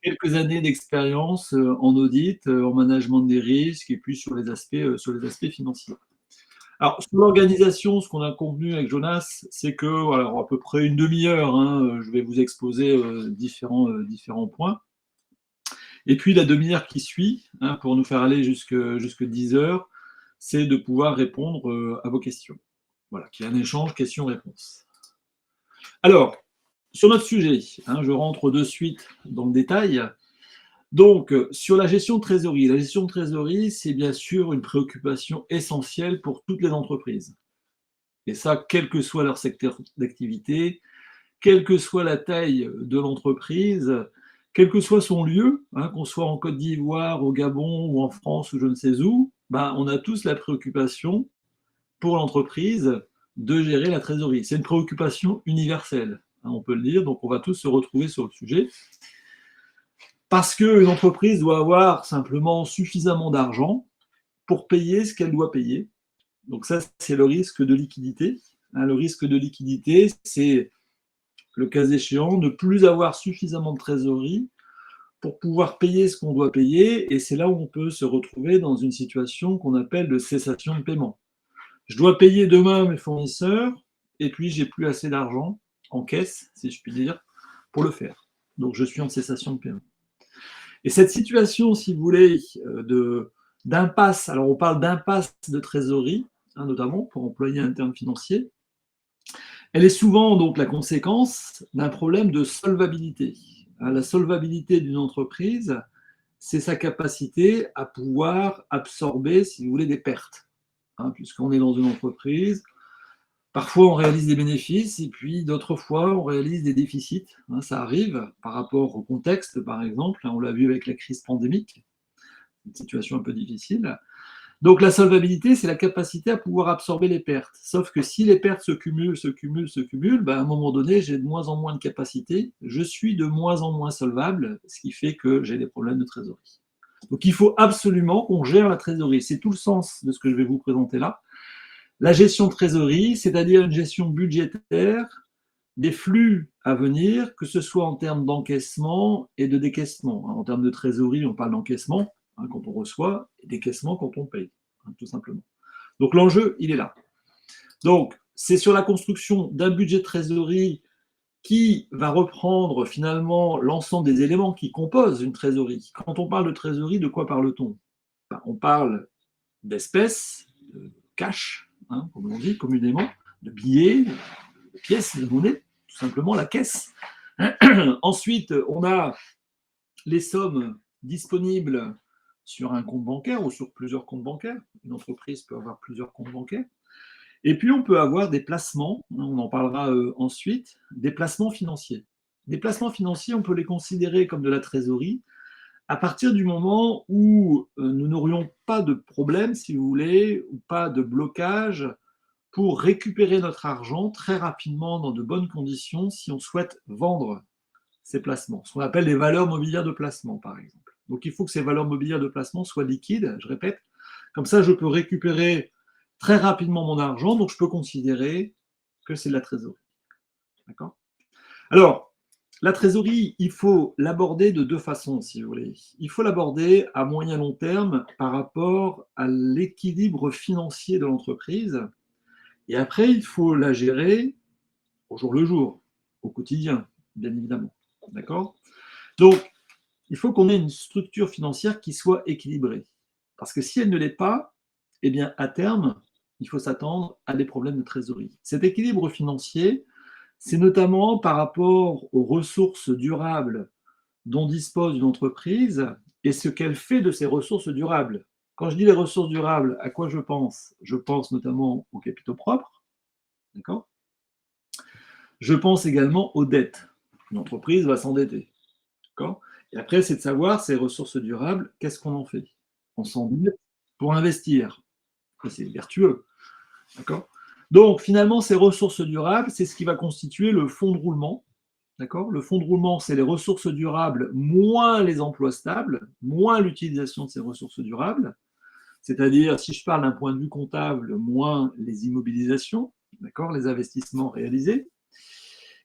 quelques années d'expérience en audit, en management des risques et puis sur les aspects financiers. Alors, sur l'organisation, ce qu'on a convenu avec Jonas, c'est que, voilà, à peu près une demi-heure, hein, je vais vous exposer différents points. Et puis, la demi-heure qui suit, hein, pour nous faire aller jusque 10 heures, c'est de pouvoir répondre à vos questions. Voilà, qu'il y ait un échange questions-réponses. Alors, sur notre sujet, hein, je rentre de suite dans le détail. Donc, sur la gestion de trésorerie. La gestion de trésorerie, c'est bien sûr une préoccupation essentielle pour toutes les entreprises. Et ça, quel que soit leur secteur d'activité, quelle que soit la taille de l'entreprise, quel que soit son lieu, hein, qu'on soit en Côte d'Ivoire, au Gabon ou en France ou je ne sais où, ben, on a tous la préoccupation pour l'entreprise de gérer la trésorerie. C'est une préoccupation universelle, hein, on peut le dire, donc on va tous se retrouver sur le sujet. Parce qu'une entreprise doit avoir simplement suffisamment d'argent pour payer ce qu'elle doit payer. Donc ça, c'est le risque de liquidité. Hein, le risque de liquidité, c'est le cas échéant, ne plus avoir suffisamment de trésorerie pour pouvoir payer ce qu'on doit payer, et c'est là où on peut se retrouver dans une situation qu'on appelle de cessation de paiement. Je dois payer demain mes fournisseurs, et puis j'ai plus assez d'argent en caisse, si je puis dire, pour le faire. Donc je suis en cessation de paiement. Et cette situation, si vous voulez, d'impasse, alors on parle d'impasse de trésorerie, hein, notamment pour employer un terme financier, elle est souvent donc la conséquence d'un problème de solvabilité. La solvabilité d'une entreprise, c'est sa capacité à pouvoir absorber, si vous voulez, des pertes. Hein, puisqu'on est dans une entreprise, parfois on réalise des bénéfices et puis d'autres fois on réalise des déficits. Hein, ça arrive par rapport au contexte, par exemple. On l'a vu avec la crise pandémique, une situation un peu difficile. Donc la solvabilité, c'est la capacité à pouvoir absorber les pertes. Sauf que si les pertes se cumulent, ben à un moment donné, j'ai de moins en moins de capacité, je suis de moins en moins solvable, ce qui fait que j'ai des problèmes de trésorerie. Donc il faut absolument qu'on gère la trésorerie. C'est tout le sens de ce que je vais vous présenter là. La gestion de trésorerie, c'est-à-dire une gestion budgétaire des flux à venir, que ce soit en termes d'encaissement et de décaissement. En termes de trésorerie, on parle d'encaissement, hein, quand on reçoit, et décaissement quand on paye, hein, tout simplement. Donc l'enjeu, il est là. Donc, c'est sur la construction d'un budget de trésorerie qui va reprendre finalement l'ensemble des éléments qui composent une trésorerie. Quand on parle de trésorerie, de quoi parle-t-on? Ben, on parle d'espèces, de cash, hein, comme on dit communément, de billets, de pièces de monnaie, tout simplement la caisse. Ensuite, on a les sommes disponibles sur un compte bancaire ou sur plusieurs comptes bancaires. Une entreprise peut avoir plusieurs comptes bancaires. Et puis, on peut avoir des placements, on en parlera ensuite, des placements financiers. Des placements financiers, on peut les considérer comme de la trésorerie à partir du moment où nous n'aurions pas de problème, si vous voulez, ou pas de blocage pour récupérer notre argent très rapidement dans de bonnes conditions si on souhaite vendre ces placements, ce qu'on appelle les valeurs mobilières de placement, par exemple. Donc il faut que ces valeurs mobilières de placement soient liquides, je répète, comme ça je peux récupérer très rapidement mon argent, donc je peux considérer que c'est de la trésorerie. D'accord? Alors, la trésorerie, il faut l'aborder de deux façons, si vous voulez. Il faut l'aborder à moyen long terme par rapport à l'équilibre financier de l'entreprise, et après, il faut la gérer au jour le jour, au quotidien, bien évidemment. D'accord? Donc, il faut qu'on ait une structure financière qui soit équilibrée. Parce que si elle ne l'est pas, eh bien, à terme, il faut s'attendre à des problèmes de trésorerie. Cet équilibre financier, c'est notamment par rapport aux ressources durables dont dispose une entreprise et ce qu'elle fait de ces ressources durables. Quand je dis les ressources durables, à quoi je pense? Je pense notamment aux capitaux propres, d'accord? Je pense également aux dettes. Une entreprise va s'endetter. D'accord? Et après, c'est de savoir ces ressources durables, qu'est-ce qu'on en fait? On s'endette pour investir. C'est vertueux. D'accord? Donc, finalement, ces ressources durables, c'est ce qui va constituer le fonds de roulement. D'accord? Le fonds de roulement, c'est les ressources durables moins les emplois stables, moins l'utilisation de ces ressources durables. C'est-à-dire, si je parle d'un point de vue comptable, moins les immobilisations, d'accord, les investissements réalisés.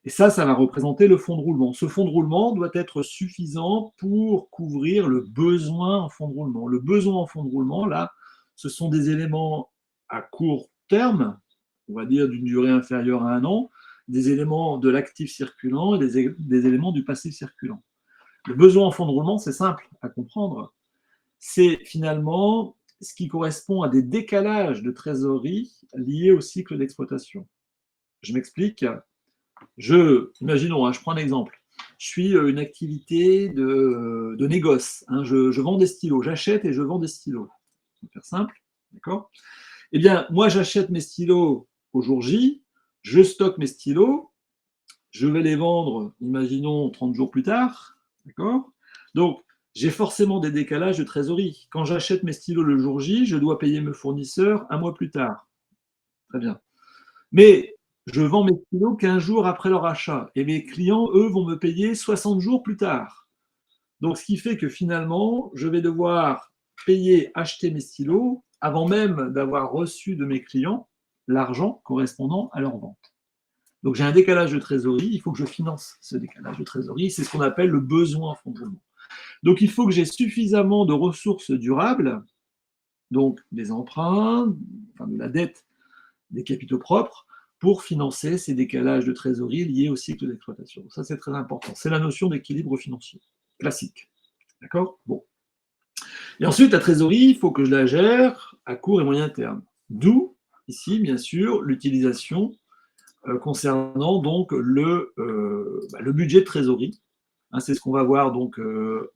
Et ça va représenter le fonds de roulement. Ce fonds de roulement doit être suffisant pour couvrir le besoin en fonds de roulement. Le besoin en fonds de roulement, là, ce sont des éléments à court terme, on va dire d'une durée inférieure à 1 an, des éléments de l'actif circulant et des éléments du passif circulant. Le besoin en fonds de roulement, c'est simple à comprendre. C'est finalement ce qui correspond à des décalages de trésorerie liés au cycle d'exploitation. Je m'explique. Imaginons, je prends un exemple. Je suis une activité de négoce. Je vends des stylos. J'achète et je vends des stylos. On va faire simple, d'accord? Eh bien, moi, j'achète mes stylos au jour J, je stocke mes stylos, je vais les vendre, imaginons, 30 jours plus tard, d'accord? Donc, j'ai forcément des décalages de trésorerie. Quand j'achète mes stylos le jour J, je dois payer mes fournisseurs 1 mois plus tard. Très bien. Mais je vends mes stylos 15 jours après leur achat et mes clients, eux, vont me payer 60 jours plus tard. Donc, ce qui fait que finalement, je vais devoir acheter mes stylos avant même d'avoir reçu de mes clients l'argent correspondant à leur vente. Donc, j'ai un décalage de trésorerie, il faut que je finance ce décalage de trésorerie, c'est ce qu'on appelle le besoin en fonds de roulement. Donc, il faut que j'ai suffisamment de ressources durables, donc des emprunts, de la dette, des capitaux propres, pour financer ces décalages de trésorerie liés au cycle d'exploitation. Ça, c'est très important. C'est la notion d'équilibre financier, classique. D'accord? Bon. Et ensuite, la trésorerie, il faut que je la gère à court et moyen terme. D'où, ici, bien sûr, l'utilisation concernant donc le budget de trésorerie. C'est ce qu'on va voir donc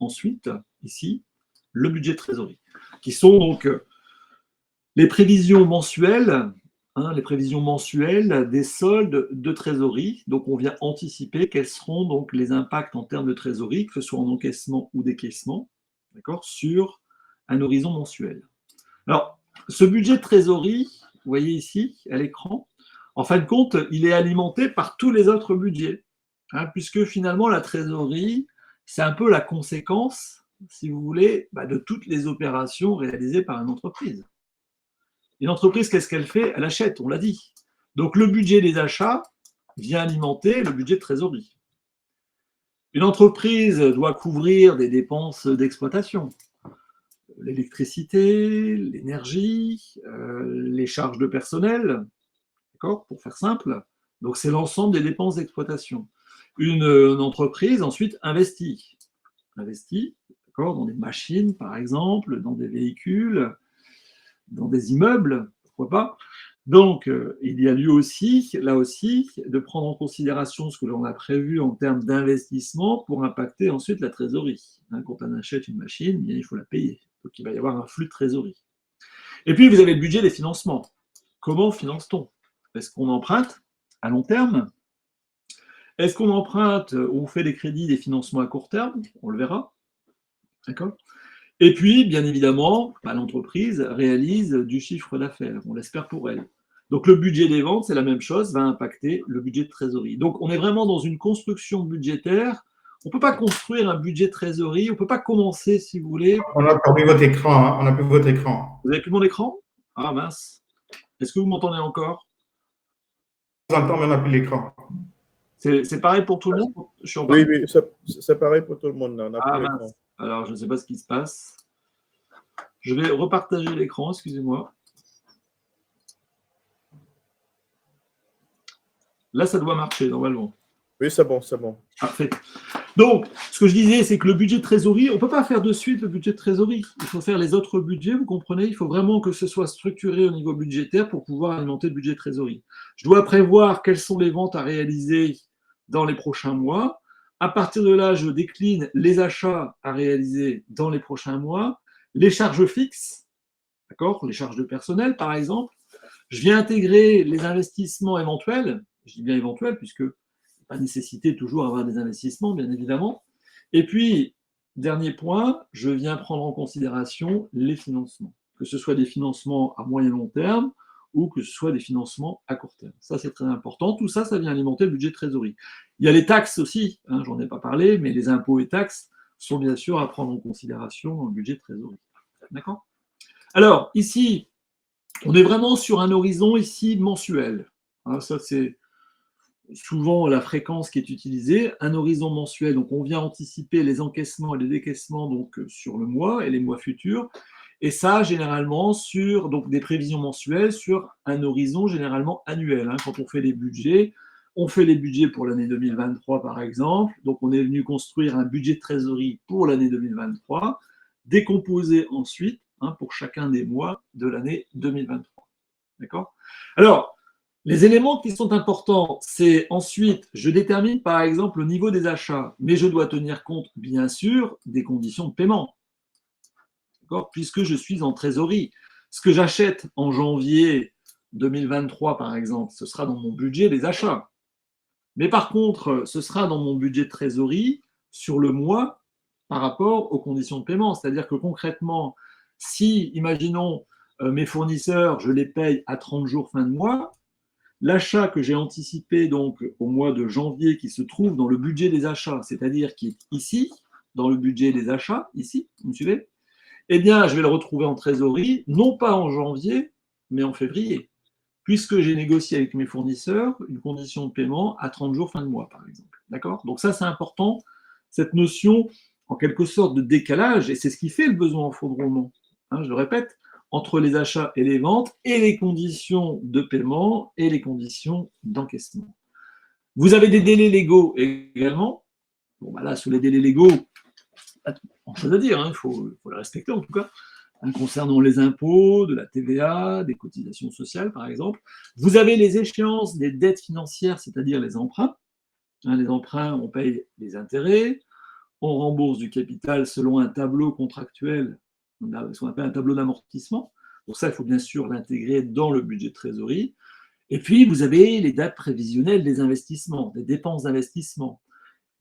ensuite, ici, le budget de trésorerie, qui sont donc les prévisions mensuelles des soldes de trésorerie. Donc, on vient anticiper quels seront donc les impacts en termes de trésorerie, que ce soit en encaissement ou décaissement, d'accord, sur un horizon mensuel. Alors, ce budget de trésorerie, vous voyez ici à l'écran, en fin de compte, il est alimenté par tous les autres budgets, puisque finalement, la trésorerie, c'est un peu la conséquence, si vous voulez, de toutes les opérations réalisées par une entreprise. Une entreprise, qu'est-ce qu'elle fait? Elle achète, on l'a dit. Donc, le budget des achats vient alimenter le budget de trésorerie. Une entreprise doit couvrir des dépenses d'exploitation, l'électricité, l'énergie, les charges de personnel, d'accord, pour faire simple. Donc, c'est l'ensemble des dépenses d'exploitation. Une entreprise, ensuite, investit, d'accord, dans des machines, par exemple, dans des véhicules, dans des immeubles, pourquoi pas. Donc, il y a lieu aussi, là aussi, de prendre en considération ce que l'on a prévu en termes d'investissement pour impacter ensuite la trésorerie. Quand on achète une machine, il faut la payer. Donc, il va y avoir un flux de trésorerie. Et puis, vous avez le budget des financements. Comment finance-t-on? Est-ce qu'on emprunte à long terme? Est-ce qu'on emprunte ou on fait des crédits, des financements à court terme? On le verra. D'accord? Et puis, bien évidemment, l'entreprise réalise du chiffre d'affaires, on l'espère pour elle. Donc, le budget des ventes, c'est la même chose, va impacter le budget de trésorerie. Donc, on est vraiment dans une construction budgétaire. On ne peut pas construire un budget de trésorerie, on ne peut pas commencer, si vous voulez. On a perdu votre écran, on n'a plus votre écran. Vous avez plus mon écran? Ah mince. Est-ce que vous m'entendez encore? On entend, mais on n'a plus l'écran. C'est pareil pour tout le monde? Je suis en Oui, oui, c'est pareil pour tout le monde. On n'a plus l'écran. Mince. Alors, je ne sais pas ce qui se passe. Je vais repartager l'écran, excusez-moi. Là, ça doit marcher normalement. Oui, c'est bon, c'est bon. Parfait. Donc, ce que je disais, c'est que le budget de trésorerie, on ne peut pas faire de suite le budget de trésorerie. Il faut faire les autres budgets, vous comprenez? Il faut vraiment que ce soit structuré au niveau budgétaire pour pouvoir alimenter le budget de trésorerie. Je dois prévoir quelles sont les ventes à réaliser dans les prochains mois. À partir de là, je décline les achats à réaliser dans les prochains mois, les charges fixes, d'accord? Les charges de personnel, par exemple. Je viens intégrer les investissements éventuels. Je dis bien éventuels, puisque pas nécessité toujours avoir des investissements, bien évidemment. Et puis, dernier point, je viens prendre en considération les financements, que ce soit des financements à moyen long terme ou que ce soit des financements à court terme. Ça, c'est très important. Tout ça, ça vient alimenter le budget de trésorerie. Il y a les taxes aussi, j'en ai pas parlé, mais les impôts et taxes sont bien sûr à prendre en considération dans le budget de trésorerie. D'accord? Alors, ici, on est vraiment sur un horizon ici mensuel. Ça, c'est souvent la fréquence qui est utilisée, un horizon mensuel. Donc, on vient anticiper les encaissements et les décaissements donc, sur le mois et les mois futurs. Et ça, généralement, sur donc, des prévisions mensuelles sur un horizon généralement annuel. Hein. Quand on fait les budgets, on fait les budgets pour l'année 2023, par exemple. Donc, on est venu construire un budget de trésorerie pour l'année 2023, décomposé ensuite hein, pour chacun des mois de l'année 2023. D'accord ? Alors, les éléments qui sont importants, c'est ensuite, je détermine par exemple le niveau des achats, mais je dois tenir compte, bien sûr, des conditions de paiement, puisque je suis en trésorerie. Ce que j'achète en janvier 2023, par exemple, ce sera dans mon budget des achats. Mais par contre, ce sera dans mon budget de trésorerie sur le mois par rapport aux conditions de paiement. C'est-à-dire que concrètement, si, imaginons, mes fournisseurs, je les paye à 30 jours fin de mois, l'achat que j'ai anticipé donc au mois de janvier qui se trouve dans le budget des achats, c'est-à-dire qui est ici, dans le budget des achats, ici, vous me suivez ? Eh bien, je vais le retrouver en trésorerie, non pas en janvier, mais en février, puisque j'ai négocié avec mes fournisseurs une condition de paiement à 30 jours fin de mois, par exemple. D'accord ? Donc ça, c'est important, cette notion, en quelque sorte, de décalage, et c'est ce qui fait le besoin en fonds de roulement. Hein, je le répète, entre les achats et les ventes, et les conditions de paiement et les conditions d'encaissement. Vous avez des délais légaux également. Bon, bah là, sous les délais légaux, pas grand-chose à dire, hein, il faut les respecter en tout cas, hein, concernant les impôts, de la TVA, des cotisations sociales par exemple. Vous avez les échéances des dettes financières, c'est-à-dire les emprunts. Hein, les emprunts, on paye les intérêts, on rembourse du capital selon un tableau contractuel, ce qu'on appelle un tableau d'amortissement. Pour ça, il faut bien sûr l'intégrer dans le budget de trésorerie. Et puis, vous avez les dates prévisionnelles des investissements, des dépenses d'investissement,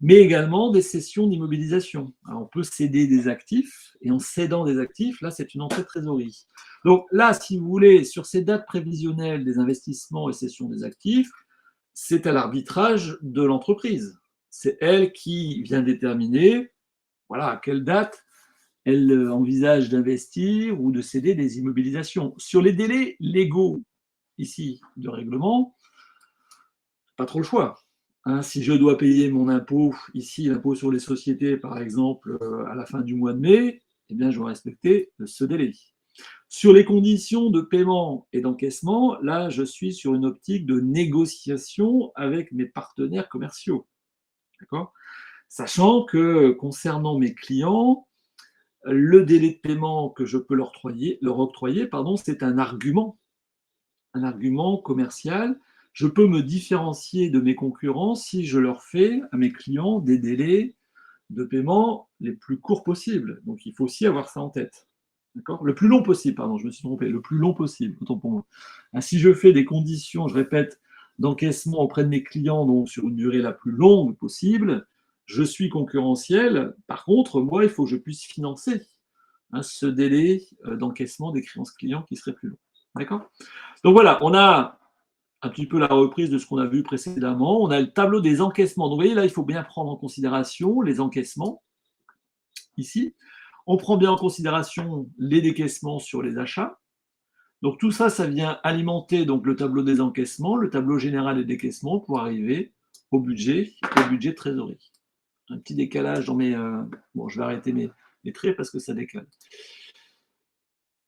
mais également des cessions d'immobilisation. On peut céder des actifs, et en cédant des actifs, là, c'est une entrée de trésorerie. Donc là, si vous voulez, sur ces dates prévisionnelles des investissements et cessions des actifs, c'est à l'arbitrage de l'entreprise. C'est elle qui vient déterminer, voilà, à quelle date elle envisage d'investir ou de céder des immobilisations. Sur les délais légaux, ici, de règlement, pas trop le choix. Hein, si je dois payer mon impôt, ici, l'impôt sur les sociétés, par exemple, à la fin du mois de mai, eh bien, je dois respecter ce délai. Sur les conditions de paiement et d'encaissement, là, je suis sur une optique de négociation avec mes partenaires commerciaux. D'accord ? Sachant que, concernant mes clients, le délai de paiement que je peux leur octroyer, c'est un argument commercial. Je peux me différencier de mes concurrents si je leur fais à mes clients des délais de paiement les plus courts possibles. Donc il faut aussi avoir ça en tête. D'accord ? Le plus long possible, pardon, je me suis trompé, le plus long possible, autant pour moi. Si je fais des conditions, je répète, d'encaissement auprès de mes clients, donc sur une durée la plus longue possible, je suis concurrentiel. Par contre, moi, il faut que je puisse financer ce délai d'encaissement des créances clients qui serait plus long. D'accord ? Donc voilà, on a un petit peu la reprise de ce qu'on a vu précédemment. On a le tableau des encaissements. Donc vous voyez, là, il faut bien prendre en considération les encaissements, ici. On prend bien en considération les décaissements sur les achats. Donc tout ça, ça vient alimenter donc, le tableau des encaissements, le tableau général des décaissements pour arriver au budget de trésorerie. Un petit décalage dans mes... Bon, je vais arrêter mes traits parce que ça décale.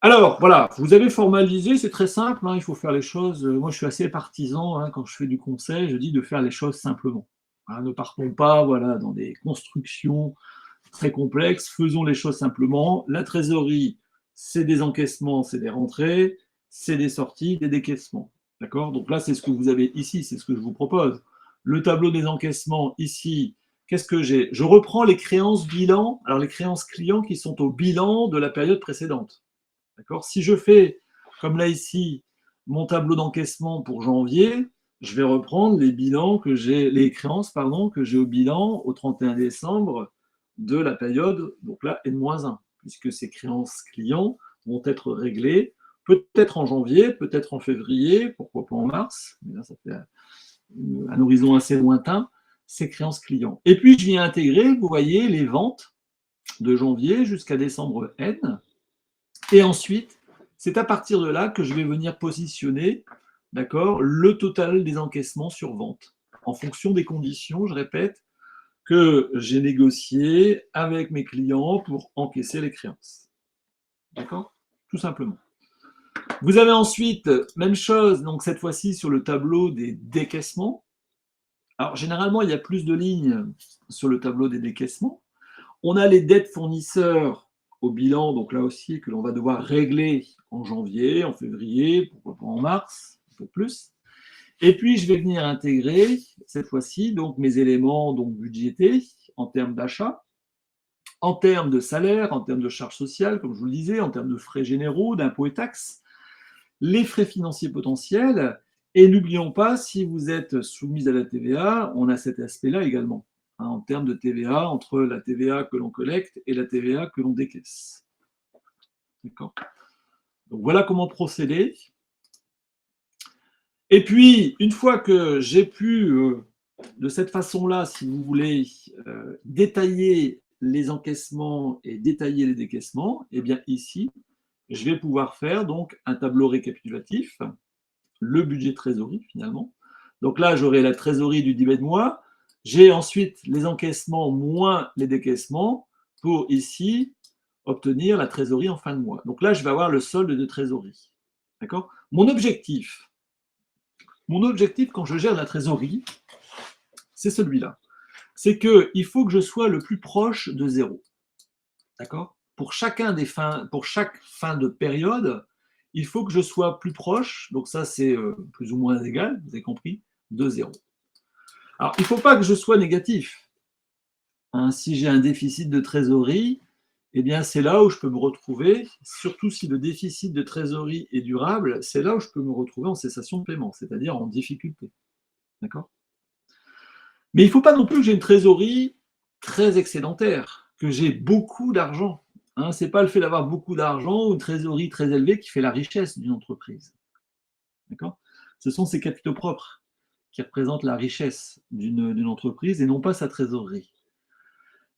Alors, voilà, vous avez formalisé, c'est très simple, hein, il faut faire les choses. Moi, je suis assez partisan, hein, quand je fais du conseil, je dis de faire les choses simplement. Voilà, ne partons pas voilà, dans des constructions très complexes, faisons les choses simplement. La trésorerie, c'est des encaissements, c'est des rentrées, c'est des sorties, des décaissements. D'accord ? Donc là, c'est ce que vous avez ici, c'est ce que je vous propose. Le tableau des encaissements, ici, qu'est-ce que j'ai ? Je reprends les créances bilan, alors les créances clients qui sont au bilan de la période précédente. D'accord ? Si je fais, comme là ici, mon tableau d'encaissement pour janvier, je vais reprendre les créances que j'ai au bilan au 31 décembre de la période, donc là, N-1, puisque ces créances clients vont être réglées peut-être en janvier, peut-être en février, pourquoi pas en mars, mais là, ça fait un horizon assez lointain, ces créances clients. Et puis, je viens intégrer, vous voyez, les ventes de janvier jusqu'à décembre N, et ensuite, c'est à partir de là que je vais venir positionner, d'accord, le total des encaissements sur vente. en fonction des conditions, je répète, que j'ai négociées avec mes clients pour encaisser les créances. D'accord? Tout simplement. Vous avez ensuite, même chose, donc cette fois-ci sur le tableau des décaissements. Alors, généralement, il y a plus de lignes sur le tableau des décaissements. On a les dettes fournisseurs au bilan, donc là aussi, que l'on va devoir régler en janvier, en février, pourquoi pas en mars, un peu plus. Et puis, je vais venir intégrer, cette fois-ci, donc mes éléments donc, budgétés en termes d'achat, en termes de salaire, en termes de charges sociales, comme je vous le disais, en termes de frais généraux, d'impôts et taxes, les frais financiers potentiels. Et n'oublions pas, si vous êtes soumise à la TVA, on a cet aspect-là également, hein, en termes de TVA, entre la TVA que l'on collecte et la TVA que l'on décaisse. D'accord ? Donc voilà comment procéder. Et puis, une fois que j'ai pu, de cette façon-là, si vous voulez, détailler les encaissements et détailler les décaissements, eh bien ici, je vais pouvoir faire donc un tableau récapitulatif, le budget trésorerie finalement. Donc là, j'aurai la trésorerie du début de mois. J'ai ensuite les encaissements moins les décaissements pour ici obtenir la trésorerie en fin de mois. Donc là, je vais avoir le solde de trésorerie. D'accord ? Mon objectif quand je gère la trésorerie, c'est celui-là. C'est qu'il faut que je sois le plus proche de zéro. D'accord ? Pour chaque fin de période, il faut que je sois plus proche, donc ça c'est plus ou moins égal, vous avez compris, de zéro. Alors, il ne faut pas que je sois négatif. Hein, si j'ai un déficit de trésorerie, eh bien c'est là où je peux me retrouver, surtout si le déficit de trésorerie est durable, c'est là où je peux me retrouver en cessation de paiement, c'est-à-dire en difficulté. D'accord ? Mais il ne faut pas non plus que j'ai une trésorerie très excédentaire, que j'ai beaucoup d'argent. Hein, ce n'est pas le fait d'avoir beaucoup d'argent ou une trésorerie très élevée qui fait la richesse d'une entreprise. D'accord ? Ce sont ses capitaux propres qui représentent la richesse d'une entreprise et non pas sa trésorerie.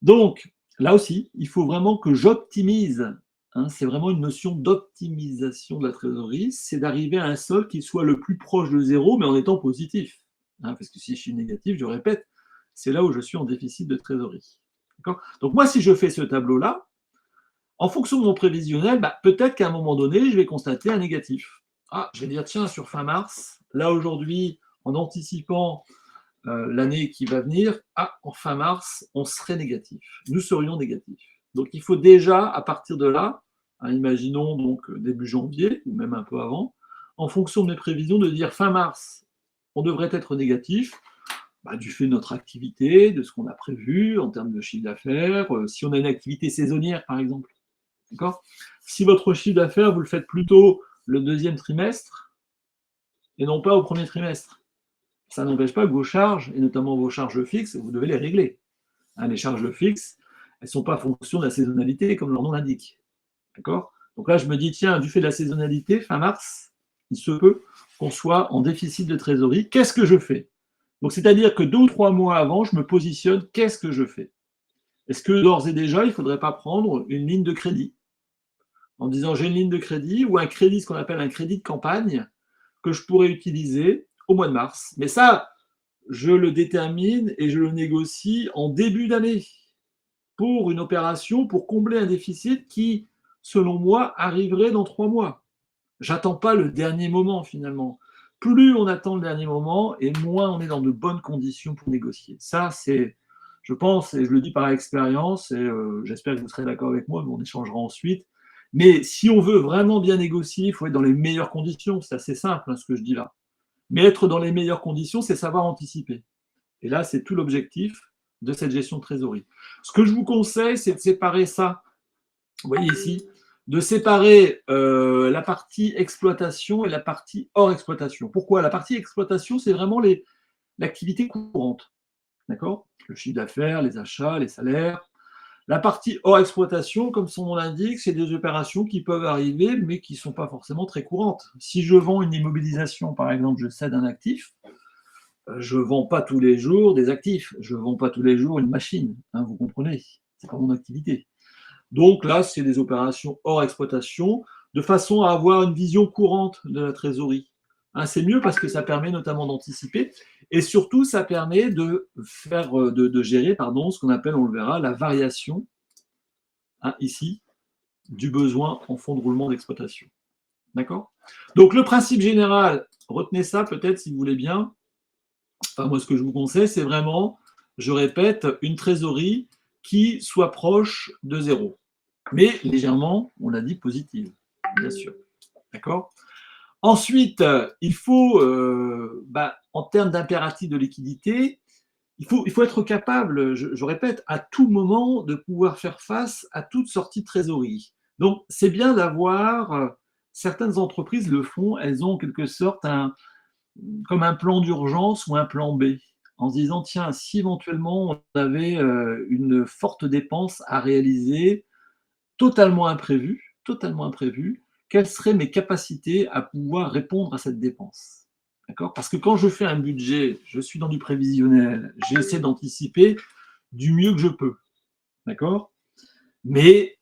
Donc, là aussi, il faut vraiment que j'optimise. Hein, c'est vraiment une notion d'optimisation de la trésorerie, c'est d'arriver à un solde qui soit le plus proche de zéro, mais en étant positif. Hein, parce que si je suis négatif, je répète, c'est là où je suis en déficit de trésorerie. D'accord ? Donc moi, si je fais ce tableau-là, en fonction de mon prévisionnel, peut-être qu'à un moment donné, je vais constater un négatif. Ah, je vais dire, tiens, sur fin mars, là aujourd'hui, en anticipant l'année qui va venir, en fin mars, on serait négatif. Nous serions négatifs. Donc il faut déjà, à partir de là, imaginons donc début janvier, ou même un peu avant, en fonction de mes prévisions, de dire fin mars, on devrait être négatif, du fait de notre activité, de ce qu'on a prévu en termes de chiffre d'affaires, si on a une activité saisonnière par exemple. D'accord ? Si votre chiffre d'affaires, vous le faites plutôt le deuxième trimestre et non pas au premier trimestre, ça n'empêche pas que vos charges, et notamment vos charges fixes, vous devez les régler. Hein, les charges fixes, elles ne sont pas en fonction de la saisonnalité, comme leur nom l'indique. D'accord ? Donc là, je me dis, tiens, du fait de la saisonnalité, fin mars, il se peut qu'on soit en déficit de trésorerie. Qu'est-ce que je fais ? Donc, c'est-à-dire que 2 ou 3 mois avant, je me positionne, qu'est-ce que je fais ? Est-ce que d'ores et déjà, il ne faudrait pas prendre une ligne de crédit ? En disant, j'ai une ligne de crédit ou un crédit, ce qu'on appelle un crédit de campagne, que je pourrais utiliser au mois de mars. Mais ça, je le détermine et je le négocie en début d'année pour une opération pour combler un déficit qui, selon moi, arriverait dans 3 mois. J'attends pas le dernier moment finalement. Plus on attend le dernier moment et moins on est dans de bonnes conditions pour négocier. Ça, c'est, je pense, et je le dis par expérience, et j'espère que vous serez d'accord avec moi, mais on échangera ensuite. Mais si on veut vraiment bien négocier, il faut être dans les meilleures conditions. C'est assez simple ce que je dis là. Mais être dans les meilleures conditions, c'est savoir anticiper. Et là, c'est tout l'objectif de cette gestion de trésorerie. Ce que je vous conseille, c'est de séparer ça. Vous voyez ici, de séparer la partie exploitation et la partie hors exploitation. Pourquoi ? La partie exploitation, c'est vraiment l'activité courante. D'accord ? Le chiffre d'affaires, les achats, les salaires. La partie hors exploitation, comme son nom l'indique, c'est des opérations qui peuvent arriver, mais qui ne sont pas forcément très courantes. Si je vends une immobilisation, par exemple, je cède un actif, je ne vends pas tous les jours des actifs, je ne vends pas tous les jours une machine, hein, vous comprenez, ce n'est pas mon activité. Donc là, c'est des opérations hors exploitation, de façon à avoir une vision courante de la trésorerie. Hein, c'est mieux parce que ça permet notamment d'anticiper et surtout, ça permet de gérer, ce qu'on appelle, on le verra, la variation, hein, ici, du besoin en fonds de roulement d'exploitation. D'accord? Donc, le principe général, retenez ça peut-être si vous voulez bien. Enfin, moi, ce que je vous conseille, c'est vraiment, je répète, une trésorerie qui soit proche de zéro, mais légèrement, on l'a dit, positive, bien sûr. D'accord? Ensuite, il faut, en termes d'impératif de liquidité, il faut être capable, je répète, à tout moment de pouvoir faire face à toute sortie de trésorerie. Donc, c'est bien d'avoir, certaines entreprises le font, elles ont en quelque sorte comme un plan d'urgence ou un plan B, en se disant, tiens, si éventuellement on avait une forte dépense à réaliser, totalement imprévue, quelles seraient mes capacités à pouvoir répondre à cette dépense? D'accord? Parce que quand je fais un budget, je suis dans du prévisionnel, j'essaie d'anticiper du mieux que je peux. D'accord? Mais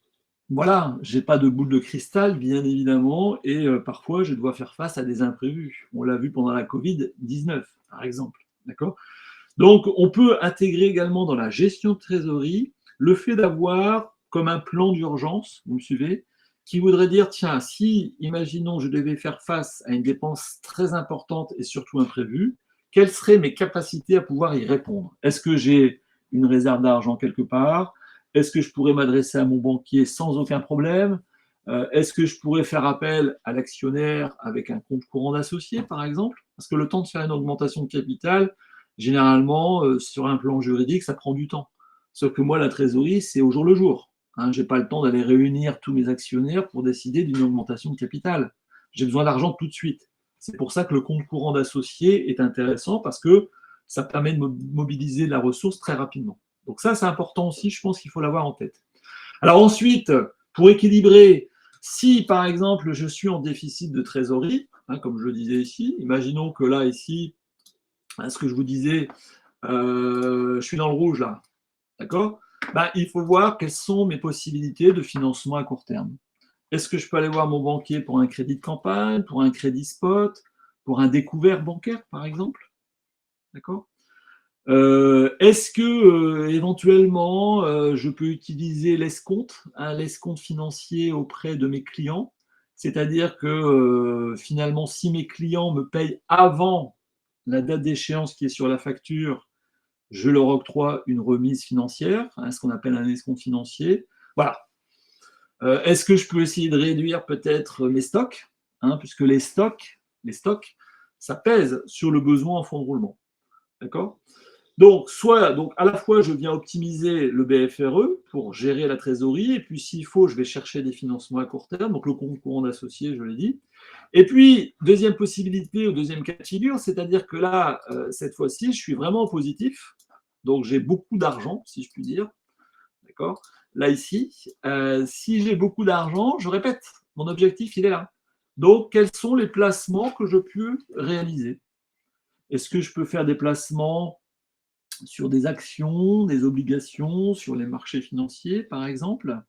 voilà, j'ai pas de boule de cristal, bien évidemment, et parfois je dois faire face à des imprévus. On l'a vu pendant la Covid-19, par exemple. D'accord? Donc, on peut intégrer également dans la gestion de trésorerie le fait d'avoir comme un plan d'urgence, vous me suivez, qui voudrait dire, tiens, si, imaginons, je devais faire face à une dépense très importante et surtout imprévue, quelles seraient mes capacités à pouvoir y répondre? Est-ce que j'ai une réserve d'argent quelque part? Est-ce que je pourrais m'adresser à mon banquier sans aucun problème? Est-ce que je pourrais faire appel à l'actionnaire avec un compte courant d'associé, par exemple? Parce que le temps de faire une augmentation de capital, généralement, sur un plan juridique, ça prend du temps. Sauf que moi, la trésorerie, c'est au jour le jour. Hein, je n'ai pas le temps d'aller réunir tous mes actionnaires pour décider d'une augmentation de capital. J'ai besoin d'argent tout de suite. C'est pour ça que le compte courant d'associé est intéressant parce que ça permet de mobiliser la ressource très rapidement. Donc ça, c'est important aussi, je pense qu'il faut l'avoir en tête. Alors ensuite, pour équilibrer, si par exemple je suis en déficit de trésorerie, hein, comme je le disais ici, imaginons que là, ici, ce que je vous disais, je suis dans le rouge là, d'accord? Il faut voir quelles sont mes possibilités de financement à court terme. Est-ce que je peux aller voir mon banquier pour un crédit de campagne, pour un crédit spot, pour un découvert bancaire, par exemple? D'accord? Est-ce que éventuellement je peux utiliser l'escompte, l'escompte financier auprès de mes clients? C'est-à-dire que finalement, si mes clients me payent avant la date d'échéance qui est sur la facture, je leur octroie une remise financière, ce qu'on appelle un escompte financier. Voilà. Est-ce que je peux essayer de réduire peut-être mes stocks, puisque les stocks, ça pèse sur le besoin en fonds de roulement. D'accord? Donc, à la fois, je viens optimiser le BFRE pour gérer la trésorerie, et puis s'il faut, je vais chercher des financements à court terme, donc le compte courant d'associé, je l'ai dit. Et puis, deuxième possibilité, ou deuxième cas de figure, c'est-à-dire que là, cette fois-ci, je suis vraiment positif, donc j'ai beaucoup d'argent, si je puis dire, d'accord? Là, ici, si j'ai beaucoup d'argent, je répète, mon objectif, il est là. Donc, quels sont les placements que je peux réaliser? Est-ce que je peux faire des placements sur des actions, des obligations, sur les marchés financiers, par exemple?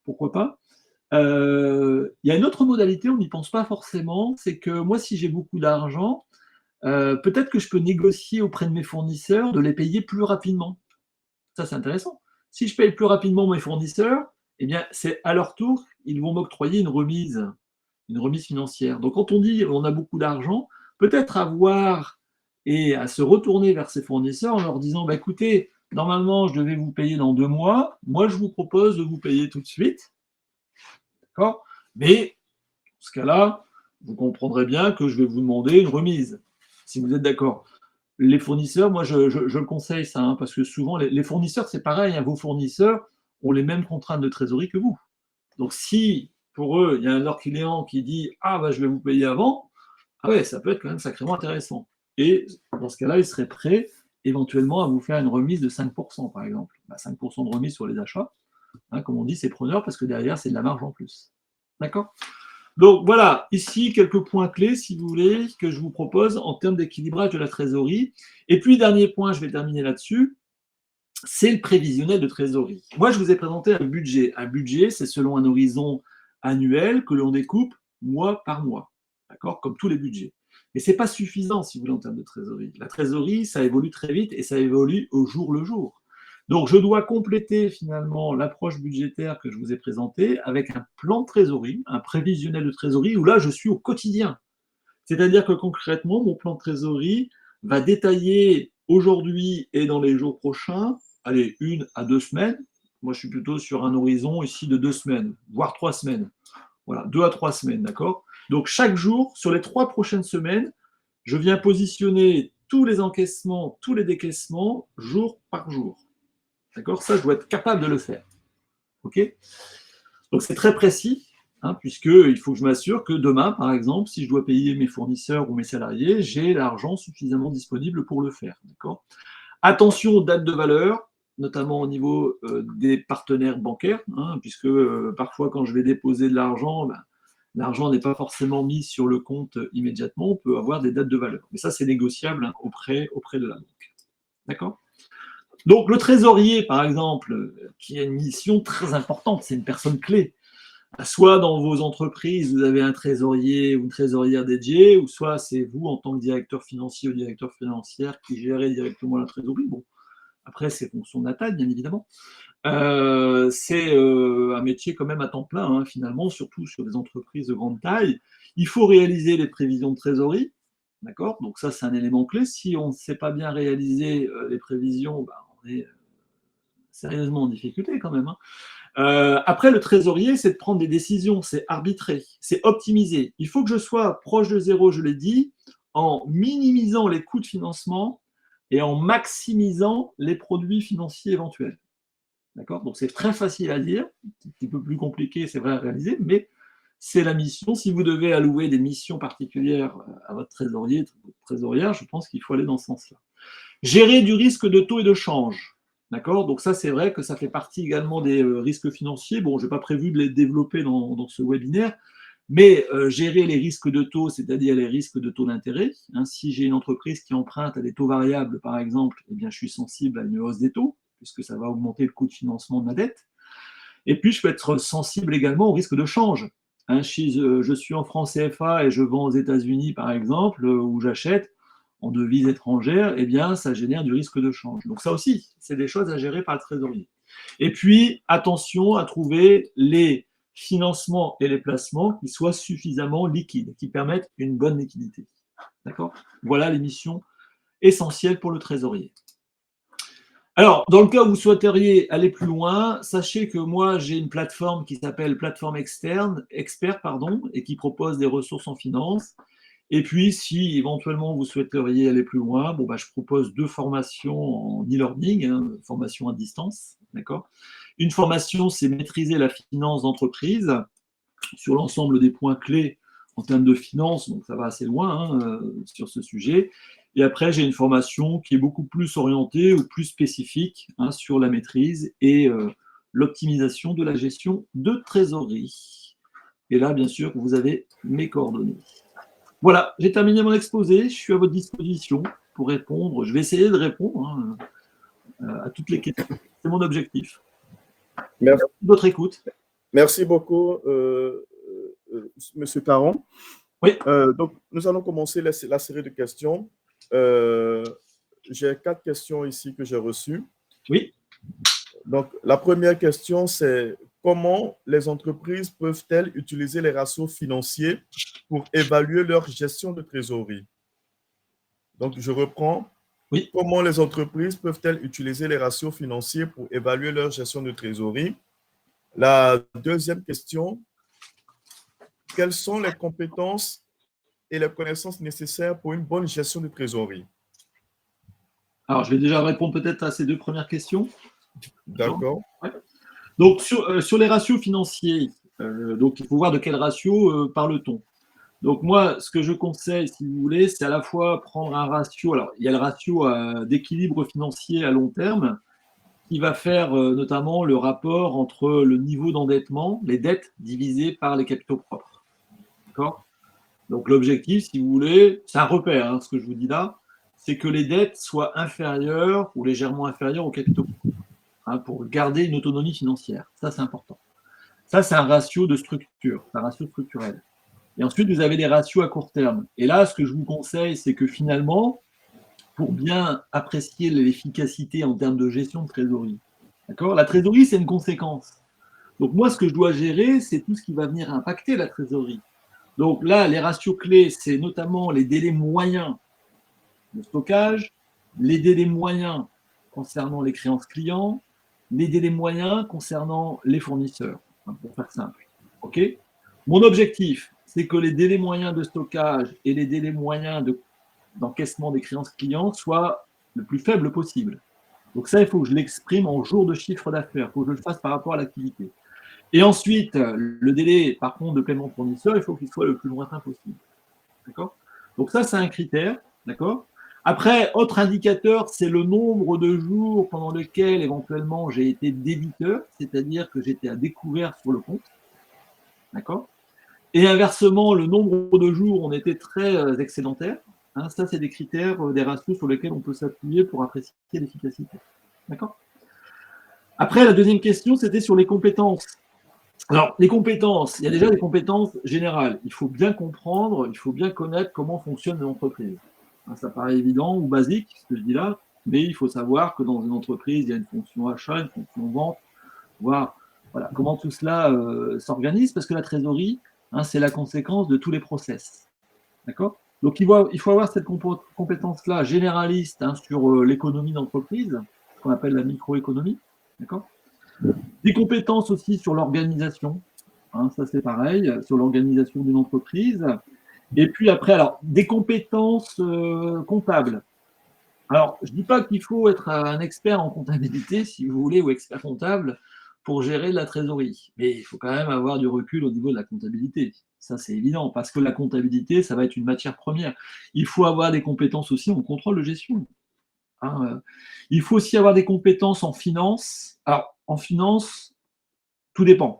Pourquoi pas? Il y a une autre modalité, on n'y pense pas forcément, c'est que moi, si j'ai beaucoup d'argent, peut-être que je peux négocier auprès de mes fournisseurs de les payer plus rapidement. Ça, c'est intéressant. Si je paye plus rapidement mes fournisseurs, eh bien, c'est à leur tour, ils vont m'octroyer une remise financière. Donc, quand on dit on a beaucoup d'argent, peut-être avoir et à se retourner vers ses fournisseurs en leur disant, écoutez, normalement, je devais vous payer dans 2 mois, moi, je vous propose de vous payer tout de suite, d'accord? Mais, dans ce cas-là, vous comprendrez bien que je vais vous demander une remise, si vous êtes d'accord. Les fournisseurs, moi, je le conseille ça, parce que souvent, les fournisseurs, c'est pareil, vos fournisseurs ont les mêmes contraintes de trésorerie que vous. Donc, si pour eux, il y a un de leurs clients qui dit « Ah, je vais vous payer avant », ah ouais, ça peut être quand même sacrément intéressant. Et dans ce cas-là, ils seraient prêts éventuellement à vous faire une remise de 5%, par exemple. 5% de remise sur les achats, comme on dit, c'est preneur parce que derrière, c'est de la marge en plus. D'accord? Donc voilà, ici, quelques points clés, si vous voulez, que je vous propose en termes d'équilibrage de la trésorerie. Et puis, dernier point, je vais terminer là-dessus, c'est le prévisionnel de trésorerie. Moi, je vous ai présenté un budget. Un budget, c'est selon un horizon annuel que l'on découpe mois par mois, d'accord, comme tous les budgets. Mais ce n'est pas suffisant, si vous voulez, en termes de trésorerie. La trésorerie, ça évolue très vite et ça évolue au jour le jour. Donc, je dois compléter finalement l'approche budgétaire que je vous ai présentée avec un plan de trésorerie, un prévisionnel de trésorerie, où là, je suis au quotidien. C'est-à-dire que concrètement, mon plan de trésorerie va détailler aujourd'hui et dans les jours prochains, allez, 1 à 2 semaines. Moi, je suis plutôt sur un horizon ici de 2 semaines, voire 3 semaines. Voilà, 2 à 3 semaines, d'accord? Donc, chaque jour, sur les 3 prochaines semaines, je viens positionner tous les encaissements, tous les décaissements, jour par jour. D'accord? Ça, je dois être capable de le faire. OK? Donc, c'est très précis, hein, puisqu'il faut que je m'assure que demain, par exemple, si je dois payer mes fournisseurs ou mes salariés, j'ai l'argent suffisamment disponible pour le faire. D'accord? Attention aux dates de valeur, notamment au niveau des partenaires bancaires, hein, puisque parfois, quand je vais déposer de l'argent, l'argent n'est pas forcément mis sur le compte immédiatement, on peut avoir des dates de valeur. Mais ça, c'est négociable, hein, auprès de la banque. D'accord? Donc, le trésorier, par exemple, qui a une mission très importante, c'est une personne clé. Soit dans vos entreprises, vous avez un trésorier ou une trésorière dédiée, ou soit c'est vous, en tant que directeur financier ou directeur financière, qui gérez directement la trésorerie. Bon, après, c'est fonction de la taille, bien évidemment. C'est un métier quand même à temps plein, hein, finalement, surtout sur des entreprises de grande taille. Il faut réaliser les prévisions de trésorerie, d'accord? Donc ça, c'est un élément clé. Si on ne sait pas bien réaliser les prévisions, on est sérieusement en difficulté quand même, hein. Après, le trésorier, c'est de prendre des décisions, c'est arbitrer, c'est optimiser. Il faut que je sois proche de zéro, je l'ai dit, en minimisant les coûts de financement et en maximisant les produits financiers éventuels. D'accord? Donc, c'est très facile à dire, un petit peu plus compliqué, c'est vrai, à réaliser, mais c'est la mission. Si vous devez allouer des missions particulières à votre trésorier, votre trésorière, je pense qu'il faut aller dans ce sens-là. Gérer du risque de taux et de change. D'accord? Donc ça, c'est vrai que ça fait partie également des risques financiers. Bon, je n'ai pas prévu de les développer dans ce webinaire, mais gérer les risques de taux, c'est-à-dire les risques de taux d'intérêt. Hein, si j'ai une entreprise qui emprunte à des taux variables, par exemple, eh bien, je suis sensible à une hausse des taux, puisque ça va augmenter le coût de financement de ma dette. Et puis, je peux être sensible également au risque de change. Hein, si je suis en francs CFA et je vends aux États-Unis, par exemple, où j'achète en devise étrangère, eh bien, ça génère du risque de change. Donc ça aussi, c'est des choses à gérer par le trésorier. Et puis, attention à trouver les financements et les placements qui soient suffisamment liquides, qui permettent une bonne liquidité. D'accord? Voilà les missions essentielles pour le trésorier. Alors, dans le cas où vous souhaiteriez aller plus loin, sachez que moi, j'ai une plateforme qui s'appelle Plateforme Expert, et qui propose des ressources en finance. Et puis, si éventuellement vous souhaiteriez aller plus loin, je propose 2 formations en e-learning, hein, formation à distance, d'accord? Une formation, c'est maîtriser la finance d'entreprise sur l'ensemble des points clés en termes de finance, donc ça va assez loin, hein, sur ce sujet. Et après, j'ai une formation qui est beaucoup plus orientée ou plus spécifique, hein, sur la maîtrise et l'optimisation de la gestion de trésorerie. Et là, bien sûr, vous avez mes coordonnées. Voilà, j'ai terminé mon exposé. Je suis à votre disposition pour répondre. Je vais essayer de répondre, hein, à toutes les questions. C'est mon objectif. Merci de votre écoute. Merci beaucoup, Monsieur Caron. Oui. Donc, nous allons commencer la série de questions. J'ai 4 questions ici que j'ai reçues. Oui. Donc, la première question, c'est comment les entreprises peuvent-elles utiliser les ratios financiers pour évaluer leur gestion de trésorerie? Donc, je reprends. Oui. Comment les entreprises peuvent-elles utiliser les ratios financiers pour évaluer leur gestion de trésorerie? La deuxième question, quelles sont les compétences et les connaissances nécessaires pour une bonne gestion de trésorerie? Alors, je vais déjà répondre peut-être à ces 2 premières questions. D'accord. Ouais. Donc, sur les ratios financiers, donc il faut voir de quel ratio parle-t-on. Donc moi, ce que je conseille, si vous voulez, c'est à la fois prendre un ratio. Alors, il y a le ratio d'équilibre financier à long terme qui va faire notamment le rapport entre le niveau d'endettement, les dettes divisées par les capitaux propres. D'accord? Donc l'objectif, si vous voulez, c'est un repère, hein, ce que je vous dis là, c'est que les dettes soient inférieures ou légèrement inférieures aux capitaux propres, hein, pour garder une autonomie financière. Ça, c'est important. Ça, c'est un ratio de structure, un ratio structurel. Et ensuite, vous avez les ratios à court terme. Et là, ce que je vous conseille, c'est que finalement, pour bien apprécier l'efficacité en termes de gestion de trésorerie, d'accord, la trésorerie, c'est une conséquence. Donc moi, ce que je dois gérer, c'est tout ce qui va venir impacter la trésorerie. Donc là, les ratios clés, c'est notamment les délais moyens de stockage, les délais moyens concernant les créances clients, les délais moyens concernant les fournisseurs, pour faire simple. OK ? Mon objectif, c'est que les délais moyens de stockage et les délais moyens d'encaissement des créances clients soient le plus faibles possible. Donc ça, il faut que je l'exprime en jours de chiffre d'affaires, il faut que je le fasse par rapport à l'activité. Et ensuite, le délai, par contre, de paiement fournisseur, il faut qu'il soit le plus lointain possible. D'accord ? Donc ça, c'est un critère. D'accord ? Après, autre indicateur, c'est le nombre de jours pendant lesquels, éventuellement, j'ai été débiteur, c'est-à-dire que j'étais à découvert sur le compte. D'accord ? Et inversement, le nombre de jours où on était très excédentaire. Hein, ça, c'est des critères, des ratios sur lesquels on peut s'appuyer pour apprécier l'efficacité. D'accord ? Après, la deuxième question, c'était sur les compétences. Alors, les compétences, il y a déjà des compétences générales. Il faut bien comprendre, il faut bien connaître comment fonctionne une entreprise. Ça paraît évident ou basique, ce que je dis là, mais il faut savoir que dans une entreprise, il y a une fonction achat, une fonction vente, voir voilà, comment tout cela s'organise, parce que la trésorerie, c'est la conséquence de tous les process. D'accord ? Donc, il faut avoir cette compétence-là généraliste sur l'économie d'entreprise, ce qu'on appelle la microéconomie. D'accord ? Des compétences aussi sur l'organisation, ça c'est pareil, sur l'organisation d'une entreprise. Et puis après, alors, des compétences comptables. Alors, je ne dis pas qu'il faut être un expert en comptabilité, si vous voulez, ou expert comptable, pour gérer de la trésorerie. Mais il faut quand même avoir du recul au niveau de la comptabilité. Ça, c'est évident, parce que la comptabilité, ça va être une matière première. Il faut avoir des compétences aussi en contrôle de gestion. Il faut aussi avoir des compétences en finance. Alors, en finance, tout dépend.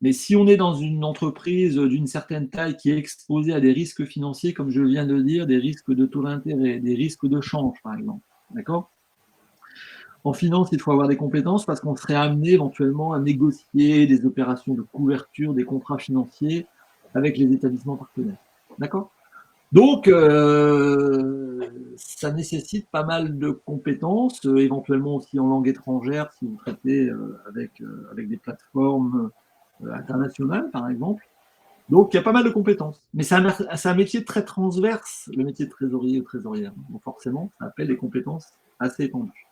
Mais si on est dans une entreprise d'une certaine taille qui est exposée à des risques financiers, comme je viens de dire, des risques de taux d'intérêt, des risques de change, par exemple, d'accord ? En finance, il faut avoir des compétences parce qu'on serait amené éventuellement à négocier des opérations de couverture, des contrats financiers avec les établissements partenaires. D'accord ? Donc, ça nécessite pas mal de compétences, éventuellement aussi en langue étrangère, si vous traitez avec des plateformes internationales, par exemple. Donc, il y a pas mal de compétences. Mais c'est un métier très transverse, le métier de trésorier ou trésorière. Donc, forcément, ça appelle des compétences assez étendues.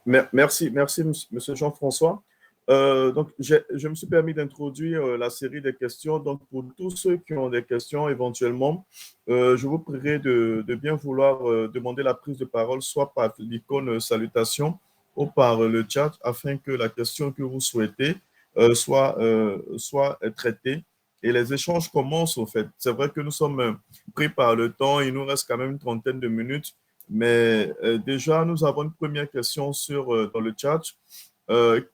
Merci, monsieur Jean-François. Donc, je me suis permis d'introduire la série des questions. Donc, pour tous ceux qui ont des questions éventuellement, je vous prierai de bien vouloir demander la prise de parole, soit par l'icône salutation ou par le chat, afin que la question que vous souhaitez soit traitée. Et les échanges commencent, au fait. C'est vrai que nous sommes pris par le temps. Il nous reste quand même une trentaine de minutes. Mais déjà, nous avons une première question dans le chat.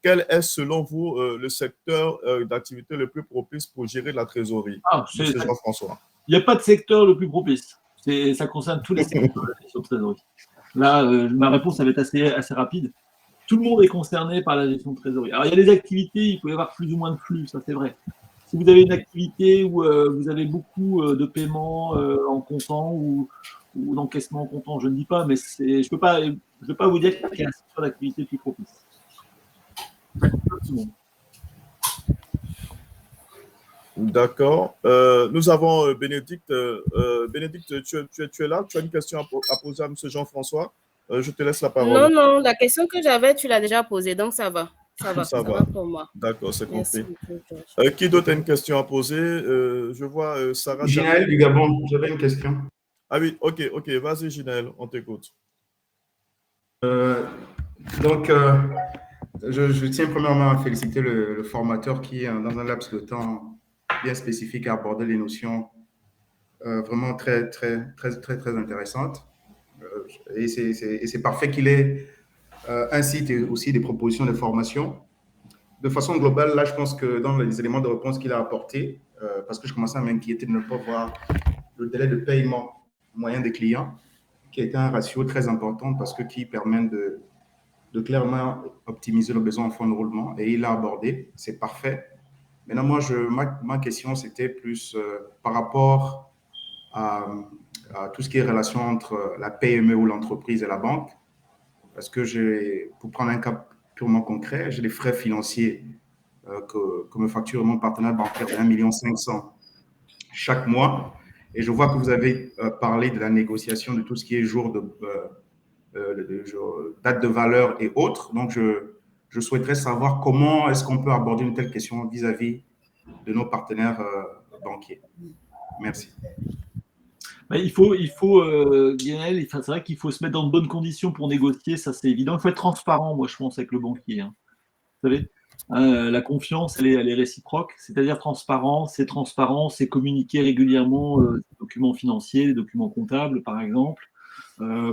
Quel est, selon vous, le secteur d'activité le plus propice pour gérer la trésorerie? Monsieur Jean-François. Il n'y a pas de secteur le plus propice. Ça concerne tous les secteurs de la gestion de trésorerie. Là, ma réponse va être assez rapide. Tout le monde est concerné par la gestion de trésorerie. Alors, il y a des activités, il peut y avoir plus ou moins de flux, ça c'est vrai. Si vous avez une activité où vous avez beaucoup de paiements en comptant ou d'encaissement en comptant, je ne dis pas, mais je ne peux pas vous dire qu'il y a un secteur d'activité plus propice. D'accord. Nous avons Bénédicte. Bénédicte, tu es là? Tu as une question à poser à M. Jean-François? Je te laisse la parole. Non, la question que j'avais, tu l'as déjà posée, donc ça va. Ça va pour moi. D'accord, c'est compris. Qui d'autre a une question à poser? Je vois Sarah. Ginaël du Gabon, j'avais une question. Ah oui, ok. Vas-y, Ginaël, on t'écoute. Je tiens premièrement à féliciter le formateur qui, dans un laps de temps bien spécifique, a abordé les notions vraiment très intéressantes. Et c'est parfait qu'il ait un site et aussi des propositions de formation. De façon globale, là, je pense que dans les éléments de réponse qu'il a apportés, parce que je commençais à m'inquiéter de ne pas voir le délai de paiement moyen des clients, qui est un ratio très important parce que qui permet de clairement optimiser le besoin en fonds de roulement. Et il l'a abordé, c'est parfait. Maintenant, moi, ma question, c'était plus par rapport à, à tout ce qui est relation entre la PME ou l'entreprise et la banque. Parce que pour prendre un cas purement concret, j'ai des frais financiers que me facture mon partenaire bancaire de 1,5 million chaque mois. Et je vois que vous avez parlé de la négociation de tout ce qui est date de valeur et autres. Donc, je souhaiterais savoir comment est-ce qu'on peut aborder une telle question vis-à-vis de nos partenaires banquiers. Merci. Guénel, c'est vrai qu'il faut se mettre dans de bonnes conditions pour négocier, ça c'est évident. Il faut être transparent, moi je pense, avec le banquier. Hein. Vous savez, la confiance, elle est réciproque, c'est-à-dire transparent, c'est communiquer régulièrement les documents financiers, les documents comptables, par exemple.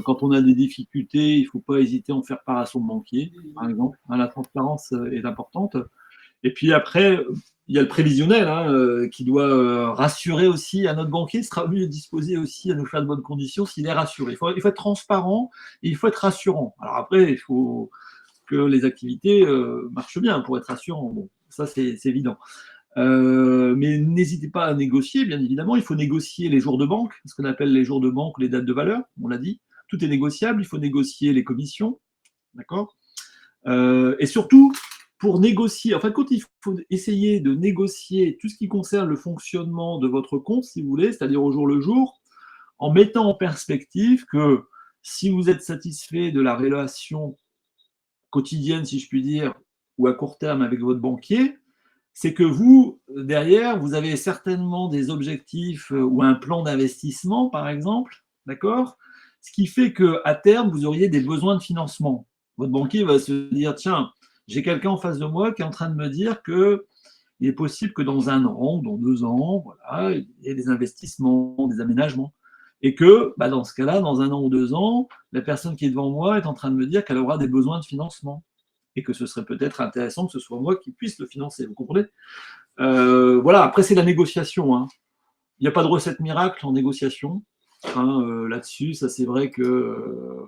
Quand on a des difficultés, il ne faut pas hésiter à en faire part à son banquier, par exemple. Hein, la transparence est importante. Et puis après, il y a le prévisionnel qui doit rassurer aussi à notre banquier, sera mieux disposé aussi à nous faire de bonnes conditions s'il est rassuré. Il faut être transparent et il faut être rassurant. Alors après, il faut que les activités marchent bien pour être rassurant. Bon, ça, c'est évident. Mais n'hésitez pas à négocier, bien évidemment. Il faut négocier les jours de banque, ce qu'on appelle les jours de banque, les dates de valeur, on l'a dit. Tout est négociable. Il faut négocier les commissions. D'accord ? Et surtout, pour négocier, en fait, quand il faut essayer de négocier tout ce qui concerne le fonctionnement de votre compte, si vous voulez, c'est-à-dire au jour le jour, en mettant en perspective que si vous êtes satisfait de la relation quotidienne, si je puis dire, ou à court terme avec votre banquier, c'est que vous, derrière, vous avez certainement des objectifs ou un plan d'investissement, par exemple, d'accord ? Ce qui fait qu'à terme, vous auriez des besoins de financement. Votre banquier va se dire, tiens, j'ai quelqu'un en face de moi qui est en train de me dire qu'il est possible que dans 1 an, dans 2 ans, voilà, il y ait des investissements, des aménagements. Et que, dans ce cas-là, dans 1 an ou 2 ans, la personne qui est devant moi est en train de me dire qu'elle aura des besoins de financement et que ce serait peut-être intéressant que ce soit moi qui puisse le financer. Vous comprenez ? Voilà, après, c'est la négociation. Hein. Il n'y a pas de recette miracle en négociation. Là-dessus, ça, c'est vrai que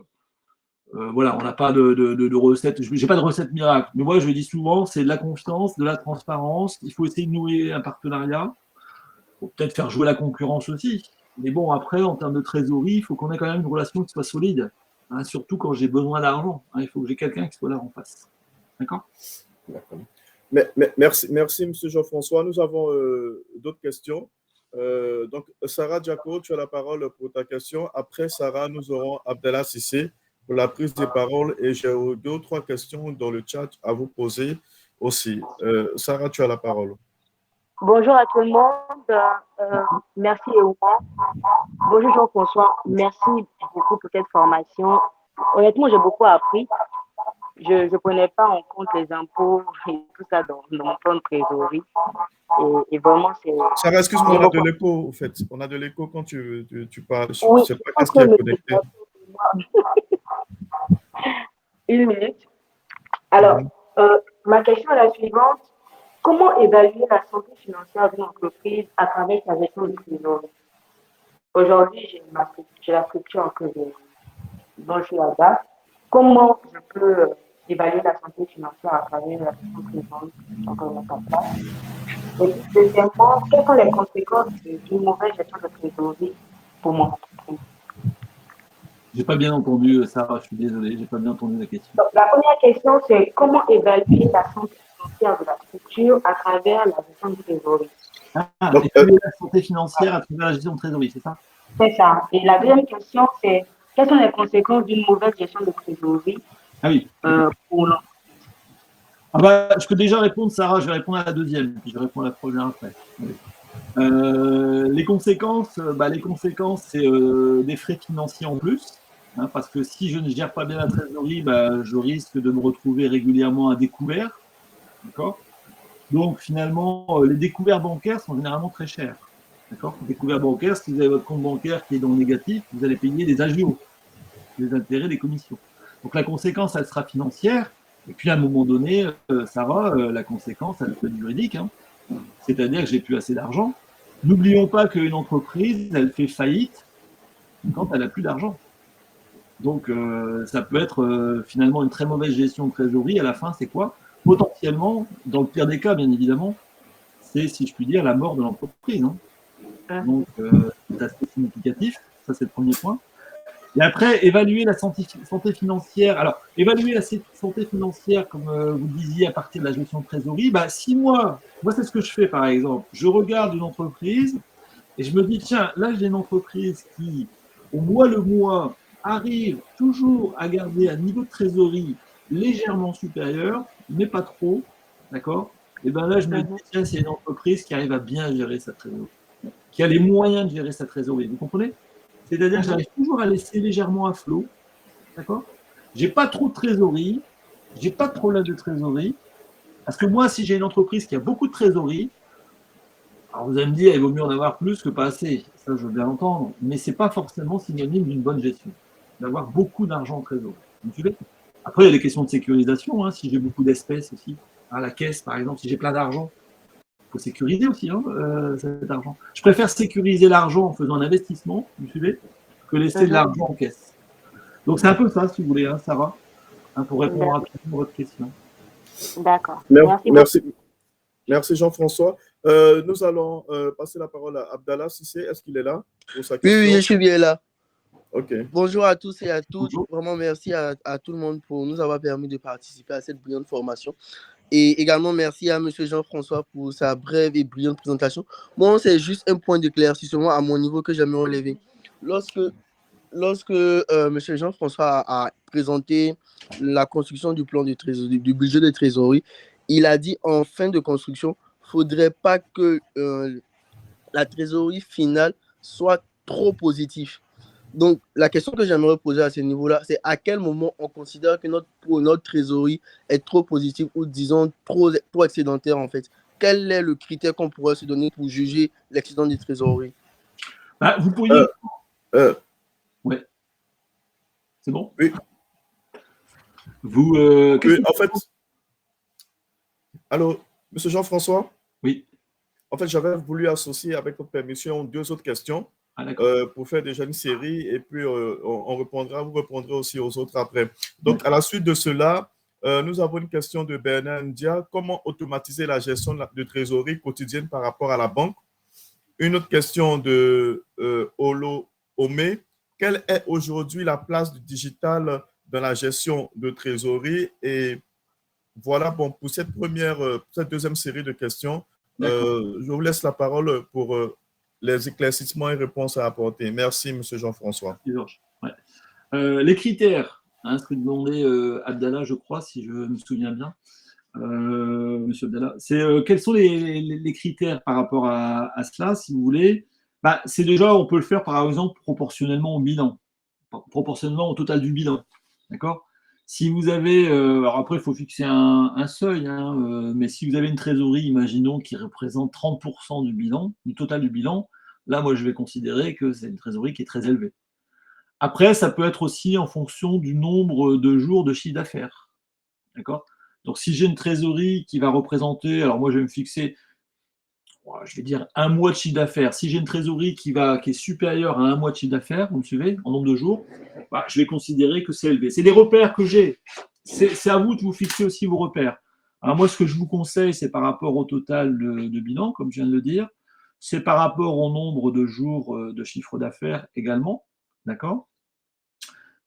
voilà, on n'a pas de recette. Je n'ai pas de recette miracle. Mais moi, je dis souvent, c'est de la confiance, de la transparence. Il faut essayer de nouer un partenariat. Il faut peut-être faire jouer la concurrence aussi. Mais bon, après, en termes de trésorerie, il faut qu'on ait quand même une relation qui soit solide. Hein, surtout quand j'ai besoin d'argent. Hein, il faut que j'ai quelqu'un qui soit là en face. D'accord ? D'accord. Merci, M. Jean-François. Nous avons d'autres questions. Donc, Sarah Diako, tu as la parole pour ta question. Après Sarah, nous aurons Abdallah Sissé pour la prise de parole et j'ai 2 ou 3 questions dans le chat à vous poser aussi. Sarah, tu as la parole. Bonjour à tout le monde. Merci Eouma. Bonjour Jean-François. Merci beaucoup pour cette formation. Honnêtement, j'ai beaucoup appris. Je ne prenais pas en compte les impôts et tout ça dans mon plan de trésorerie. Et vraiment, c'est... Sarah, excuse-moi, on a de l'écho, en fait. On a de l'écho quand tu parles. Je Oui, ne sais pas qu'est-ce qui est connecté. 1 minute. Alors, ma question est la suivante. Comment évaluer la santé financière d'une entreprise à travers sa gestion de trésorerie? Aujourd'hui, j'ai la structure dont je suis la base. Comment je peux évaluer la santé financière à travers la gestion de trésorerie encore mettre en place? Et puis, deuxièmement, quelles sont les conséquences d'une mauvaise gestion de trésorerie pour mon entreprise? J'ai pas bien entendu, Sarah, je suis désolé, j'ai pas bien entendu la question. Donc, la première question, c'est comment évaluer la santé financière de la structure à travers la gestion de trésorerie? Évaluer la santé financière à travers la gestion de trésorerie, c'est ça? C'est ça. Et la deuxième question, c'est quelles sont les conséquences d'une mauvaise gestion de trésorerie pour l'entreprise? Je peux déjà répondre, Sarah, je vais répondre à la deuxième, puis je vais répondre à la première après. Les conséquences, c'est des frais financiers en plus, parce que si je ne gère pas bien la trésorerie, je risque de me retrouver régulièrement à découvert. D'accord ? Donc finalement, les découverts bancaires sont généralement très chers. D'accord ? Les découverts bancaires, si vous avez votre compte bancaire qui est dans le négatif, vous allez payer des agios, des intérêts, des commissions. Donc la conséquence, elle sera financière. Et puis à un moment donné, Sarah, la conséquence, elle peut être juridique. C'est-à-dire que j'ai plus assez d'argent. N'oublions pas qu'une entreprise, elle fait faillite quand elle n'a plus d'argent. Donc, ça peut être finalement une très mauvaise gestion de trésorerie. À la fin, c'est quoi? Potentiellement, dans le pire des cas, bien évidemment, c'est, si je puis dire, la mort de l'entreprise. Hein. Donc, c'est assez significatif. Ça, c'est le premier point. Et après, évaluer la santé financière. Alors, évaluer la santé financière, comme vous le disiez, à partir de la gestion de trésorerie, bah, si moi, c'est ce que je fais, par exemple. Je regarde une entreprise et je me dis, tiens, là, j'ai une entreprise qui, au mois le mois, arrive toujours à garder un niveau de trésorerie légèrement supérieur, mais pas trop, d'accord? Et bien là, je me dis, tiens, c'est une entreprise qui arrive à bien gérer sa trésorerie, qui a les moyens de gérer sa trésorerie. Vous comprenez? C'est-à-dire que j'arrive toujours à laisser légèrement à flot, d'accord? J'ai pas trop de trésorerie, j'ai pas de problème de trésorerie, parce que moi, si j'ai une entreprise qui a beaucoup de trésorerie, alors vous allez me dire, il vaut mieux en avoir plus que pas assez. Ça, je veux bien l'entendre, mais c'est pas forcément synonyme d'une bonne gestion, d'avoir beaucoup d'argent en trésorerie. Vous suivez? Après, il y a des questions de sécurisation, hein, si j'ai beaucoup d'espèces aussi, à la caisse, par exemple, si j'ai plein d'argent, il faut sécuriser aussi hein, cet argent. Je préfère sécuriser l'argent en faisant un investissement, vous suivez, que laisser de l'argent en caisse. Donc c'est un peu ça, si vous voulez, hein, Sarah, hein, pour répondre rapidement à votre question. D'accord. Merci Jean-François. Nous allons passer la parole à Abdallah Sissé. Est-ce qu'il est là pour sa question? Oui, je suis bien là. Ok. Bonjour à tous et à toutes. Bonjour. Vraiment, merci à tout le monde pour nous avoir permis de participer à cette brillante formation. Et également, merci à M. Jean-François pour sa brève et brillante présentation. Moi, c'est juste un point d'éclaircissement à mon niveau que j'aimerais relever. Lorsque M. Jean-François a présenté la construction du plan de trésorerie, du budget de trésorerie, il a dit en fin de construction, il ne faudrait pas que la trésorerie finale soit trop positive. Donc, la question que j'aimerais poser à ce niveau-là, c'est à quel moment on considère que notre trésorerie est trop positive ou, disons, trop excédentaire, en fait. Quel est le critère qu'on pourrait se donner pour juger l'excédent de trésorerie? Bah, vous pourriez... Ouais. C'est bon? Oui. Vous... oui, en fait... Allô, M. Jean-François? Oui. En fait, j'avais voulu associer, avec votre permission, 2 autres questions. Pour faire déjà une série et puis vous répondrez aussi aux autres après. Donc, à la suite de cela, nous avons une question de Bernard Ndia. Comment automatiser la gestion de trésorerie quotidienne par rapport à la banque? Une autre question de Olo Ome. Quelle est aujourd'hui la place du digital dans la gestion de trésorerie? Et voilà, bon, pour cette deuxième série de questions, je vous laisse la parole pour les éclaircissements et réponses à apporter. Merci, M. Jean-François. Ouais. Les critères, hein, ce que demandait Abdallah, je crois, si je me souviens bien, Monsieur Abdallah, c'est quels sont les critères par rapport à cela, si vous voulez? Bah, c'est déjà, on peut le faire par exemple proportionnellement au bilan, proportionnellement au total du bilan, d'accord? Si vous avez, alors après, il faut fixer un seuil, hein, mais si vous avez une trésorerie, imaginons, qui représente 30% du bilan, du total du bilan, là, moi, je vais considérer que c'est une trésorerie qui est très élevée. Après, ça peut être aussi en fonction du nombre de jours de chiffre d'affaires, d'accord? Donc, si j'ai une trésorerie qui va représenter, alors moi, je vais me fixer, je vais dire 1 mois de chiffre d'affaires. Si j'ai une trésorerie qui est supérieure à 1 mois de chiffre d'affaires, vous me suivez, en nombre de jours, je vais considérer que c'est élevé. C'est des repères que j'ai. C'est à vous de vous fixer aussi vos repères. Alors moi, ce que je vous conseille, c'est par rapport au total de bilan, comme je viens de le dire. C'est par rapport au nombre de jours de chiffre d'affaires également. D'accord?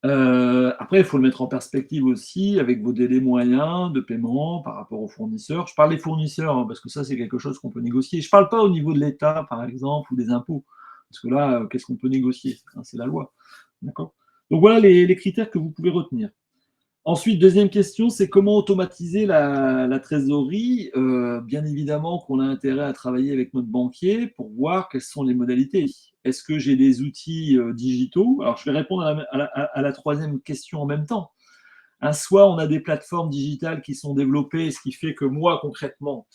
Après, il faut le mettre en perspective aussi avec vos délais moyens de paiement par rapport aux fournisseurs. Je parle des fournisseurs hein, parce que ça, c'est quelque chose qu'on peut négocier. Je ne parle pas au niveau de l'État, par exemple, ou des impôts. Parce que là, qu'est-ce qu'on peut négocier? C'est la loi. D'accord? Donc voilà les critères que vous pouvez retenir. Ensuite, deuxième question, c'est comment automatiser la trésorerie. Bien évidemment qu'on a intérêt à travailler avec notre banquier pour voir quelles sont les modalités. Est-ce que j'ai des outils digitaux? Alors, je vais répondre à la troisième question en même temps. Soit on a des plateformes digitales qui sont développées, ce qui fait que moi, concrètement,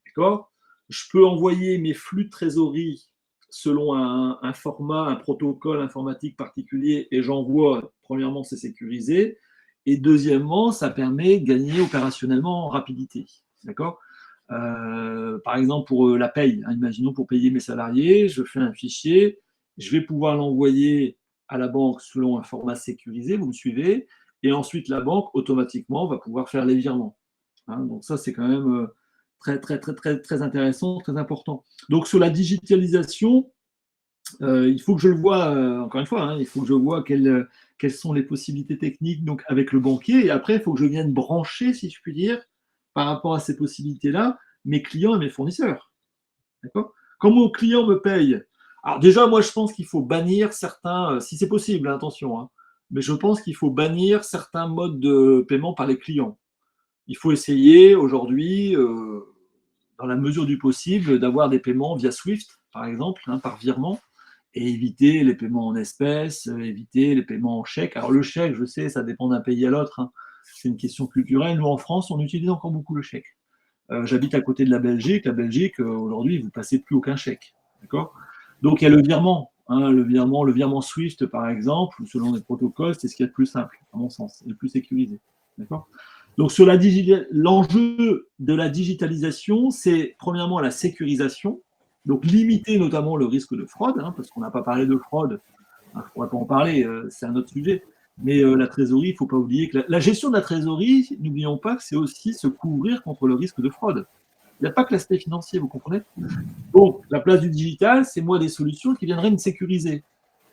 d'accord, je peux envoyer mes flux de trésorerie selon un format, un protocole informatique particulier et j'envoie, premièrement, c'est sécurisé. Et deuxièmement, ça permet de gagner opérationnellement en rapidité. D'accord? Par exemple, pour la paye, hein, imaginons pour payer mes salariés, je fais un fichier, je vais pouvoir l'envoyer à la banque selon un format sécurisé, vous me suivez, et ensuite la banque automatiquement va pouvoir faire les virements. Hein, donc ça, c'est quand même très intéressant, très important. Donc, sur la digitalisation, il faut que je le vois, encore une fois, hein, il faut que je vois quelles sont les possibilités techniques donc, avec le banquier. Et après, il faut que je vienne brancher, si je puis dire, par rapport à ces possibilités-là, mes clients et mes fournisseurs. D'accord ? Quand mon client me paye, alors déjà, moi, je pense qu'il faut bannir certains, si c'est possible, hein, attention, hein, mais je pense qu'il faut bannir certains modes de paiement par les clients. Il faut essayer aujourd'hui, dans la mesure du possible, d'avoir des paiements via Swift, par exemple, hein, par virement, et éviter les paiements en espèces, éviter les paiements en chèque. Alors le chèque, je sais, ça dépend d'un pays à l'autre, hein. C'est une question culturelle. Nous, en France, on utilise encore beaucoup le chèque. J'habite à côté de la Belgique. La Belgique, aujourd'hui, vous ne passez plus aucun chèque. D'accord ? Donc, il y a le virement. Hein, le virement Swift, par exemple, selon les protocoles, c'est ce qui est le plus simple, à mon sens, et le plus sécurisé. D'accord ? Donc, sur l'enjeu de la digitalisation, c'est premièrement la sécurisation, donc limiter notamment le risque de fraude, hein, parce qu'on n'a pas parlé de fraude, hein, je ne pourrais pas en parler, c'est un autre sujet. Mais la trésorerie, il ne faut pas oublier que la gestion de la trésorerie, n'oublions pas que c'est aussi se couvrir contre le risque de fraude. Il n'y a pas que l'aspect financier, vous comprenez ? Donc, la place du digital, c'est moi des solutions qui viendraient me sécuriser.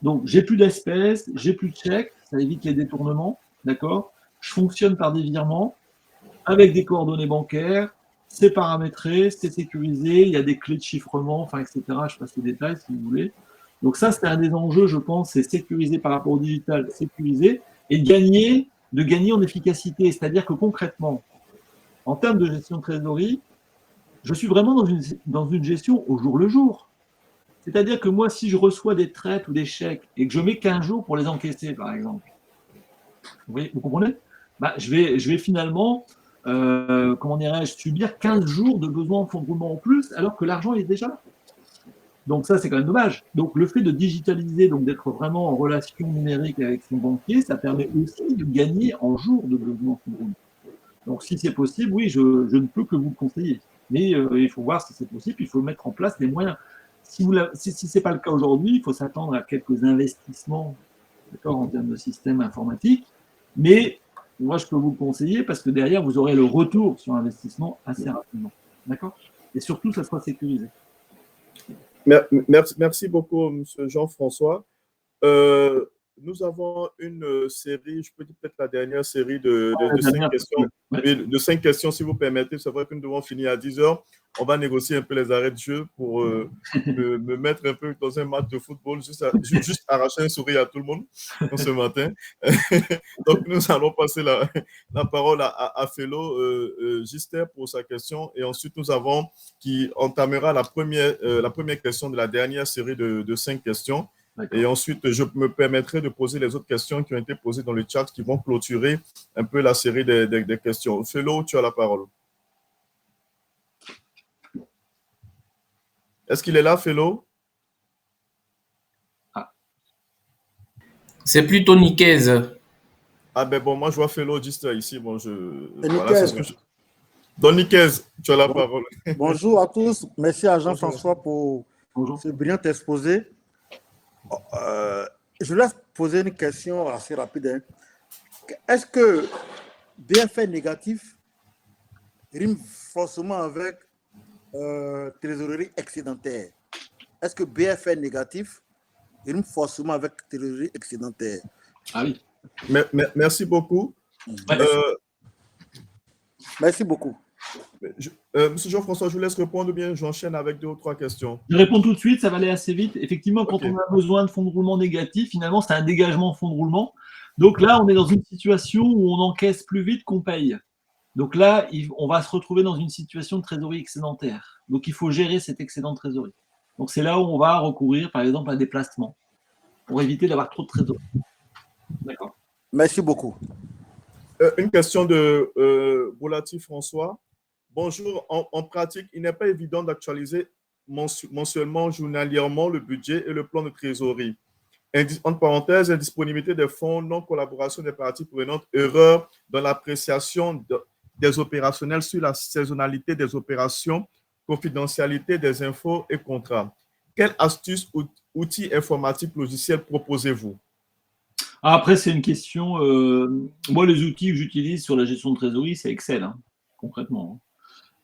Donc, j'ai plus d'espèces, j'ai plus de chèques, ça évite les détournements, d'accord ? Je fonctionne par des virements avec des coordonnées bancaires, c'est paramétré, c'est sécurisé, il y a des clés de chiffrement, enfin, etc. Je passe les détails si vous voulez. Donc ça, c'est un des enjeux, je pense, c'est sécuriser par rapport au digital, sécuriser, et de gagner en efficacité. C'est-à-dire que concrètement, en termes de gestion de trésorerie, je suis vraiment dans une gestion au jour le jour. C'est-à-dire que moi, si je reçois des traites ou des chèques et que je mets 15 jours pour les encaisser, par exemple, vous comprenez ? Bah, je vais finalement, comment dirais-je, subir 15 jours de besoin en fonds de roulement en plus, alors que l'argent est déjà là. Donc ça, c'est quand même dommage. Donc le fait de digitaliser, donc d'être vraiment en relation numérique avec son banquier, ça permet aussi de gagner en jours de besoin en fonds de roulement. Donc si c'est possible, oui, je ne peux que vous le conseiller. Mais il faut voir si c'est possible, il faut mettre en place des moyens. Si ce n'est pas le cas aujourd'hui, il faut s'attendre à quelques investissements, d'accord, en termes de système informatique. Mais moi, je peux vous le conseiller parce que derrière, vous aurez le retour sur investissement assez rapidement. D'accord ? Et surtout, ça sera sécurisé. Merci beaucoup, M. Jean-François. Nous avons une série, je peux dire peut-être la dernière série de 5 questions. Ouais. De 5 questions, si vous permettez. C'est vrai que nous devons finir à 10 heures. On va négocier un peu les arrêts de jeu pour me mettre un peu dans un match de football, juste arracher un sourire à tout le monde ce matin. Donc, nous allons passer la parole à Félo Gister pour sa question. Et ensuite, nous avons qui entamera la première question de la dernière série de 5 questions. Et ensuite, je me permettrai de poser les autres questions qui ont été posées dans le chat qui vont clôturer un peu la série des questions. Félo, tu as la parole. Est-ce qu'il est là, Félo? C'est plutôt Nicaise. Ah ben bon, moi je vois Félo juste ici. Bon, voilà, c'est ce que Donc Nicaise, tu as la parole. Bonjour à tous. Merci à Jean-François pour ce brillant exposé. Je voulais poser une question assez rapide. Hein. Est-ce que bienfait négatif rime forcément avec trésorerie excédentaire? Est-ce que bienfait négatif rime forcément avec trésorerie excédentaire? Ah oui. Merci beaucoup. Merci beaucoup. Monsieur Jean-François, je vous laisse répondre ou bien j'enchaîne avec 2 ou 3 questions. Je réponds tout de suite, ça va aller assez vite. Effectivement, quand on a besoin de fonds de roulement négatifs, finalement, c'est un dégagement de fonds de roulement. Donc là, on est dans une situation où on encaisse plus vite qu'on paye. Donc là, on va se retrouver dans une situation de trésorerie excédentaire. Donc il faut gérer cet excédent de trésorerie. Donc c'est là où on va recourir, par exemple, à des placements pour éviter d'avoir trop de trésorerie. D'accord ? Merci beaucoup. Une question de Boulati François. Bonjour, en pratique, il n'est pas évident d'actualiser mensuellement, journalièrement le budget et le plan de trésorerie. Entre parenthèses, indisponibilité des fonds, non-collaboration des parties prenantes, erreur dans l'appréciation des opérationnels sur la saisonnalité des opérations, confidentialité des infos et contrats. Quelle astuce ou outils informatiques logiciels proposez-vous? Après, c'est une question. Moi, les outils que j'utilise sur la gestion de trésorerie, c'est Excel, hein, concrètement.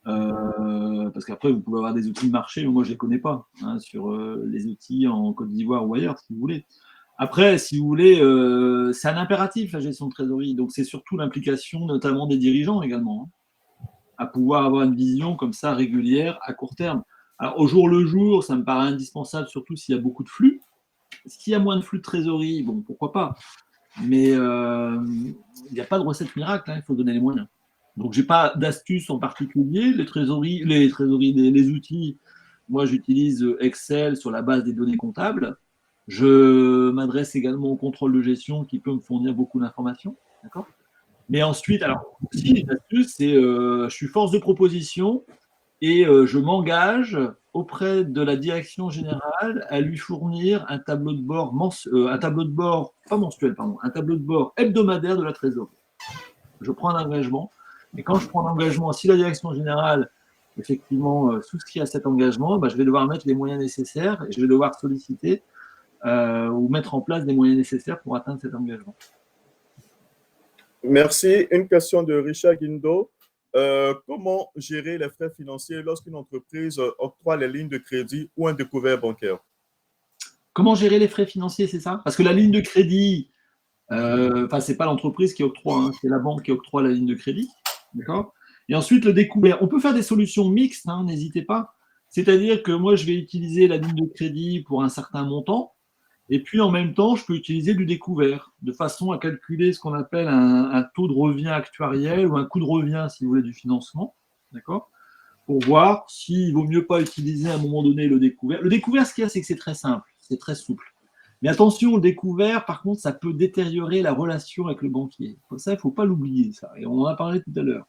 Parce qu'après, vous pouvez avoir des outils de marché, mais moi, je ne les connais pas, hein, sur les outils en Côte d'Ivoire ou ailleurs, si vous voulez. Après, si vous voulez, c'est un impératif, la gestion de trésorerie. Donc, c'est surtout l'implication, notamment des dirigeants également, hein, à pouvoir avoir une vision comme ça régulière à court terme. Alors, au jour le jour, ça me paraît indispensable, surtout s'il y a beaucoup de flux. S'il y a moins de flux de trésorerie, bon, pourquoi pas. Mais il n'y a pas de recette miracle, hein, il faut donner les moyens. Donc, je n'ai pas d'astuce en particulier. Les outils, moi, j'utilise Excel sur la base des données comptables. Je m'adresse également au contrôle de gestion qui peut me fournir beaucoup d'informations. D'accord ? Mais ensuite, alors, si les astuces, c'est je suis force de proposition et je m'engage auprès de la direction générale à lui fournir un tableau de bord, un tableau de bord, pas mensuel, pardon, un tableau de bord hebdomadaire de la trésorerie. Je prends un engagement, et quand je prends un engagement, si la direction générale, effectivement, souscrit à cet engagement, bah, je vais devoir mettre les moyens nécessaires et je vais devoir solliciter ou mettre en place des moyens nécessaires pour atteindre cet engagement. Merci. Une question de Richard Guindo. Comment gérer les frais financiers lorsqu'une entreprise octroie les lignes de crédit ou un découvert bancaire? Comment gérer les frais financiers, c'est ça? Parce que la ligne de crédit, c'est pas l'entreprise qui octroie, hein, c'est la banque qui octroie la ligne de crédit. D'accord? Et ensuite, le découvert. On peut faire des solutions mixtes, hein, n'hésitez pas. C'est-à-dire que moi, je vais utiliser la ligne de crédit pour un certain montant, et puis en même temps, je peux utiliser du découvert, de façon à calculer ce qu'on appelle un taux de revient actuariel ou un coût de revient, si vous voulez, du financement. D'accord? Pour voir s'il vaut mieux pas utiliser à un moment donné le découvert. Le découvert, ce qu'il y a, c'est que c'est très simple, c'est très souple. Mais attention, le découvert, par contre, ça peut détériorer la relation avec le banquier. Ça, il ne faut pas l'oublier, ça. Et on en a parlé tout à l'heure.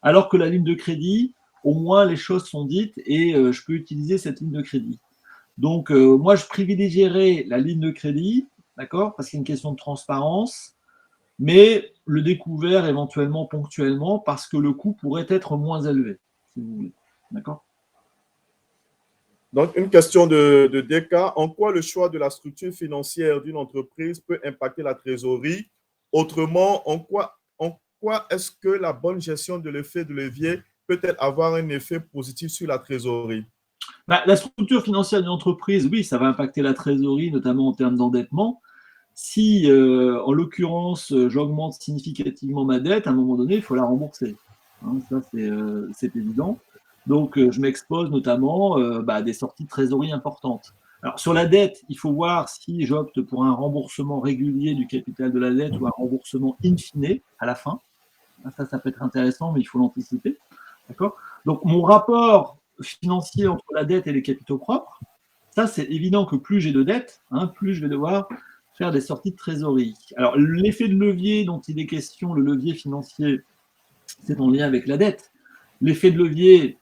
Alors que la ligne de crédit, au moins, les choses sont dites et je peux utiliser cette ligne de crédit. Donc, moi, je privilégierais la ligne de crédit, d'accord, parce qu'il y a une question de transparence, mais le découvert éventuellement ponctuellement parce que le coût pourrait être moins élevé, si vous voulez. D'accord? Donc, une question de DK. En quoi le choix de la structure financière d'une entreprise peut impacter la trésorerie? Autrement, en quoi est-ce que la bonne gestion de l'effet de levier peut-elle avoir un effet positif sur la trésorerie? La structure financière d'une entreprise, oui, ça va impacter la trésorerie, notamment en termes d'endettement. Si, en l'occurrence, j'augmente significativement ma dette, à un moment donné, il faut la rembourser. Hein, ça, c'est évident. Donc, je m'expose notamment à des sorties de trésorerie importantes. Alors, sur la dette, il faut voir si j'opte pour un remboursement régulier du capital de la dette ou un remboursement in fine à la fin. Ça peut être intéressant, mais il faut l'anticiper. D'accord ? Donc, mon rapport financier entre la dette et les capitaux propres, ça, c'est évident que plus j'ai de dettes, hein, plus je vais devoir faire des sorties de trésorerie. Alors, l'effet de levier dont il est question, le levier financier, c'est en lien avec la dette. L'effet de levier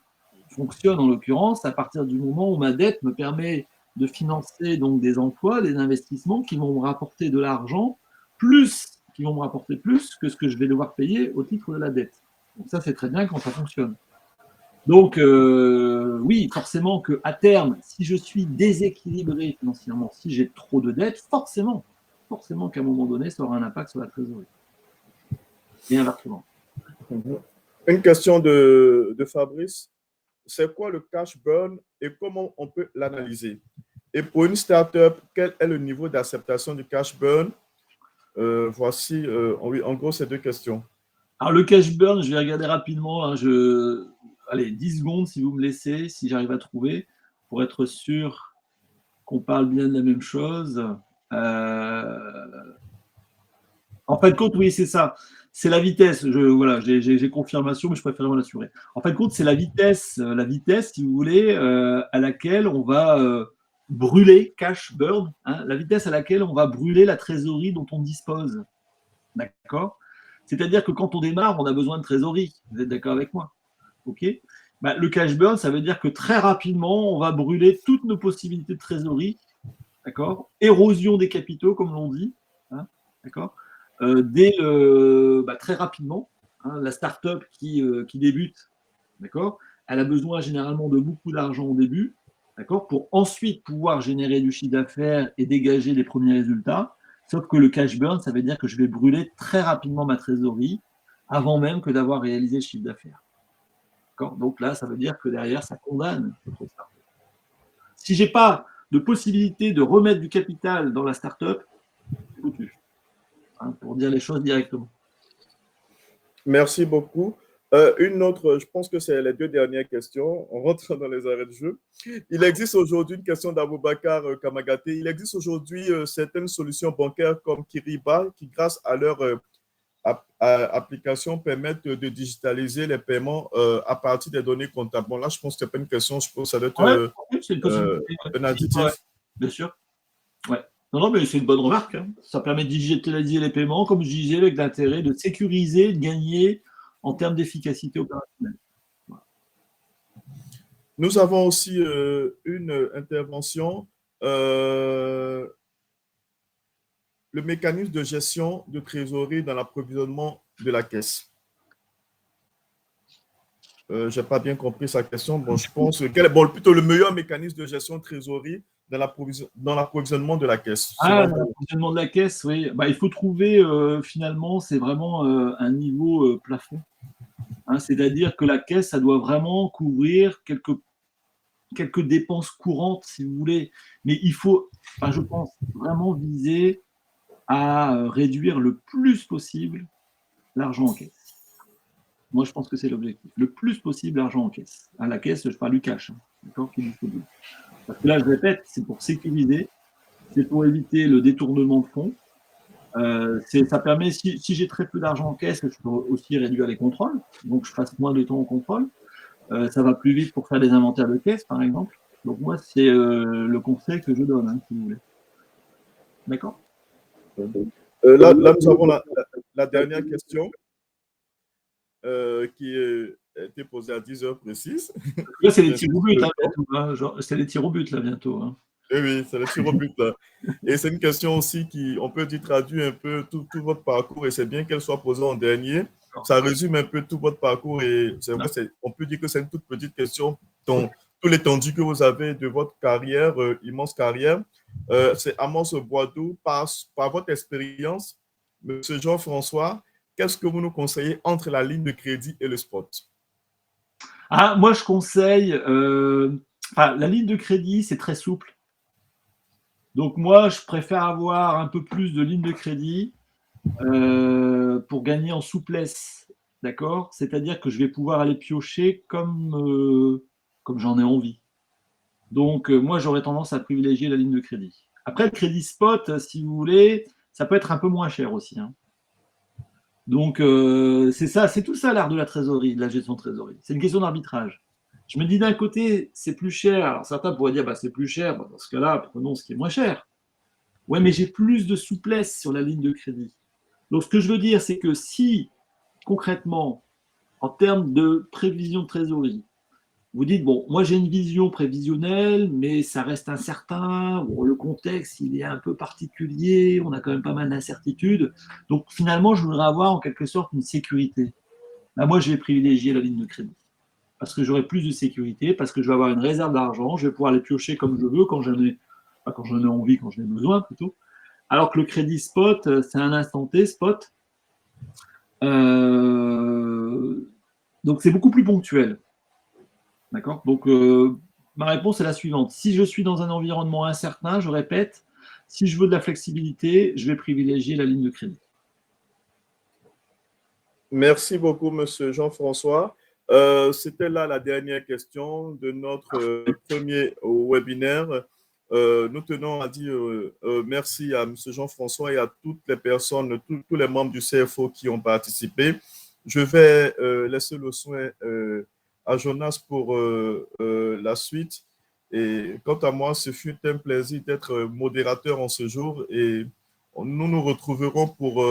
fonctionne en l'occurrence à partir du moment où ma dette me permet de financer donc des emplois, des investissements qui vont me rapporter de l'argent, qui vont me rapporter plus que ce que je vais devoir payer au titre de la dette. Donc ça, c'est très bien quand ça fonctionne. Donc, oui, forcément qu'à terme, si je suis déséquilibré financièrement, si j'ai trop de dettes, forcément qu'à un moment donné, ça aura un impact sur la trésorerie. Et inversement. Une question de Fabrice. C'est quoi le cash burn et comment on peut l'analyser? Et pour une startup, quel est le niveau d'acceptation du cash burn? Voici, oui, en gros, ces deux questions. Alors, le cash burn, je vais regarder rapidement. Hein, allez, 10 secondes si vous me laissez, si j'arrive à trouver, pour être sûr qu'on parle bien de la même chose. En fin de compte, oui, c'est ça. C'est la vitesse. Voilà, j'ai confirmation, mais je préfère m'en assurer. En fin de compte, c'est la vitesse, si vous voulez, à laquelle on va brûler, cash burn, hein, la vitesse à laquelle on va brûler la trésorerie dont on dispose. D'accord? C'est-à-dire que quand on démarre, on a besoin de trésorerie. Vous êtes d'accord avec moi? OK? Le cash burn, ça veut dire que très rapidement, on va brûler toutes nos possibilités de trésorerie. D'accord? Érosion des capitaux, comme l'on dit. Hein, d'accord? Très rapidement. Hein, la start-up qui débute, d'accord, elle a besoin généralement de beaucoup d'argent au début, d'accord, pour ensuite pouvoir générer du chiffre d'affaires et dégager les premiers résultats. Sauf que le cash burn, ça veut dire que je vais brûler très rapidement ma trésorerie avant même que d'avoir réalisé le chiffre d'affaires. D'accord ? Donc là, ça veut dire que derrière, ça condamne votre start-up. Si je n'ai pas de possibilité de remettre du capital dans la start-up, c'est foutu. Hein, pour dire les choses directement. Merci beaucoup. Une autre, je pense que c'est les deux dernières questions. On rentre dans les arrêts de jeu. Il existe aujourd'hui une question d'Aboubacar Kamagaté. Il existe aujourd'hui certaines solutions bancaires comme Kiriba qui, grâce à leur application, permettent de digitaliser les paiements à partir des données comptables. Bon, là, je pense que ce n'est pas une question, je pense que ça doit être c'est une possibilité. un additif. Ouais, bien sûr. Ouais. Non, mais c'est une bonne remarque. Hein. Ça permet de digitaliser les paiements, comme je disais, avec l'intérêt de sécuriser, de gagner en termes d'efficacité opérationnelle. Voilà. Nous avons aussi une intervention. Le mécanisme de gestion de trésorerie dans l'approvisionnement de la caisse. Je n'ai pas bien compris sa question. Bon, je pense quel est plutôt le meilleur mécanisme de gestion de trésorerie dans l'approvisionnement de la caisse. L'approvisionnement de la caisse, oui. Bah, il faut trouver, finalement, c'est vraiment un niveau plafond. Hein, c'est-à-dire que la caisse, ça doit vraiment couvrir quelques dépenses courantes, si vous voulez. Mais il faut, je pense, vraiment viser à réduire le plus possible l'argent en caisse. Moi, je pense que c'est l'objectif. Le plus possible l'argent en caisse. À la caisse, je parle du cash. Hein, d'accord, qui est disponible. Parce que là, je répète, c'est pour sécuriser, c'est pour éviter le détournement de fonds. Ça permet, si j'ai très peu d'argent en caisse, je peux aussi réduire les contrôles. Donc, je passe moins de temps au contrôle. Ça va plus vite pour faire des inventaires de caisse, par exemple. Donc, moi, c'est le conseil que je donne, hein, si vous voulez. D'accord ? Là, nous avons la dernière question qui a été posée à 10 heures précises. Là, c'est les tirs au but, hein, bientôt. Hein, c'est les tirs au but, là, bientôt. Hein. Oui, c'est les tirs au but. Là. Et c'est une question aussi qui, on peut dire, traduit un peu tout votre parcours et c'est bien qu'elle soit posée en dernier. Ça résume un peu tout votre parcours et c'est vrai, on peut dire que c'est une toute petite question dont tout l'étendue que vous avez de votre carrière, immense carrière. C'est Amos Boidou, par votre expérience, Monsieur Jean-François, qu'est-ce que vous nous conseillez entre la ligne de crédit et le spot? Moi, je conseille, la ligne de crédit, c'est très souple. Donc, moi, je préfère avoir un peu plus de ligne de crédit pour gagner en souplesse. D'accord ? C'est-à-dire que je vais pouvoir aller piocher comme j'en ai envie. Donc, moi, j'aurais tendance à privilégier la ligne de crédit. Après, le crédit spot, si vous voulez, ça peut être un peu moins cher aussi. Hein. Donc, c'est tout ça l'art de la trésorerie, de la gestion de trésorerie. C'est une question d'arbitrage. Je me dis d'un côté, c'est plus cher. Alors, certains pourraient dire, c'est plus cher. Dans ce cas-là, prenons ce qui est moins cher. Ouais, mais j'ai plus de souplesse sur la ligne de crédit. Donc, ce que je veux dire, c'est que si, concrètement, en termes de prévision de trésorerie, vous dites, bon, moi j'ai une vision prévisionnelle, mais ça reste incertain, bon, le contexte il est un peu particulier, on a quand même pas mal d'incertitudes, donc finalement je voudrais avoir en quelque sorte une sécurité. Là, moi je vais privilégier la ligne de crédit, parce que j'aurai plus de sécurité, parce que je vais avoir une réserve d'argent, je vais pouvoir les piocher comme je veux, quand j'en ai envie, quand j'en ai besoin plutôt, alors que le crédit spot, c'est un instant T, spot, donc c'est beaucoup plus ponctuel. D'accord ? Donc, ma réponse est la suivante. Si je suis dans un environnement incertain, je répète, si je veux de la flexibilité, je vais privilégier la ligne de crédit. Merci beaucoup, Monsieur Jean-François. C'était là la dernière question de notre premier webinaire. Nous tenons à dire merci à Monsieur Jean-François et à toutes les personnes, tous les membres du CFO qui ont participé. Je vais laisser le soin à Jonas pour la suite. Et quant à moi, ce fut un plaisir d'être modérateur en ce jour et nous nous retrouverons pour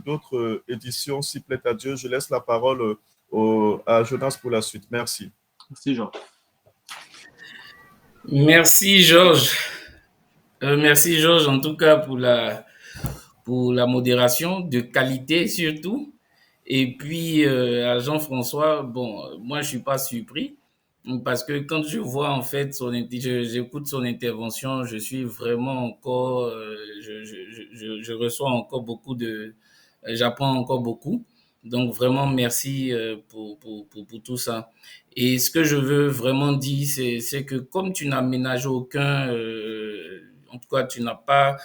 d'autres éditions, si plaît à Dieu. Je laisse la parole à Jonas pour la suite. Merci. Merci, Georges. Merci, Georges. Merci, Georges, en tout cas, pour la modération de qualité surtout. Et puis, à Jean-François, bon, moi, je suis pas surpris parce que quand je vois, en fait, j'écoute son intervention, je suis vraiment encore, je reçois encore beaucoup j'apprends encore beaucoup. Donc, vraiment, merci pour tout ça. Et ce que je veux vraiment dire, c'est que comme tu n'as ménagé aucun, en tout cas, tu n'as pas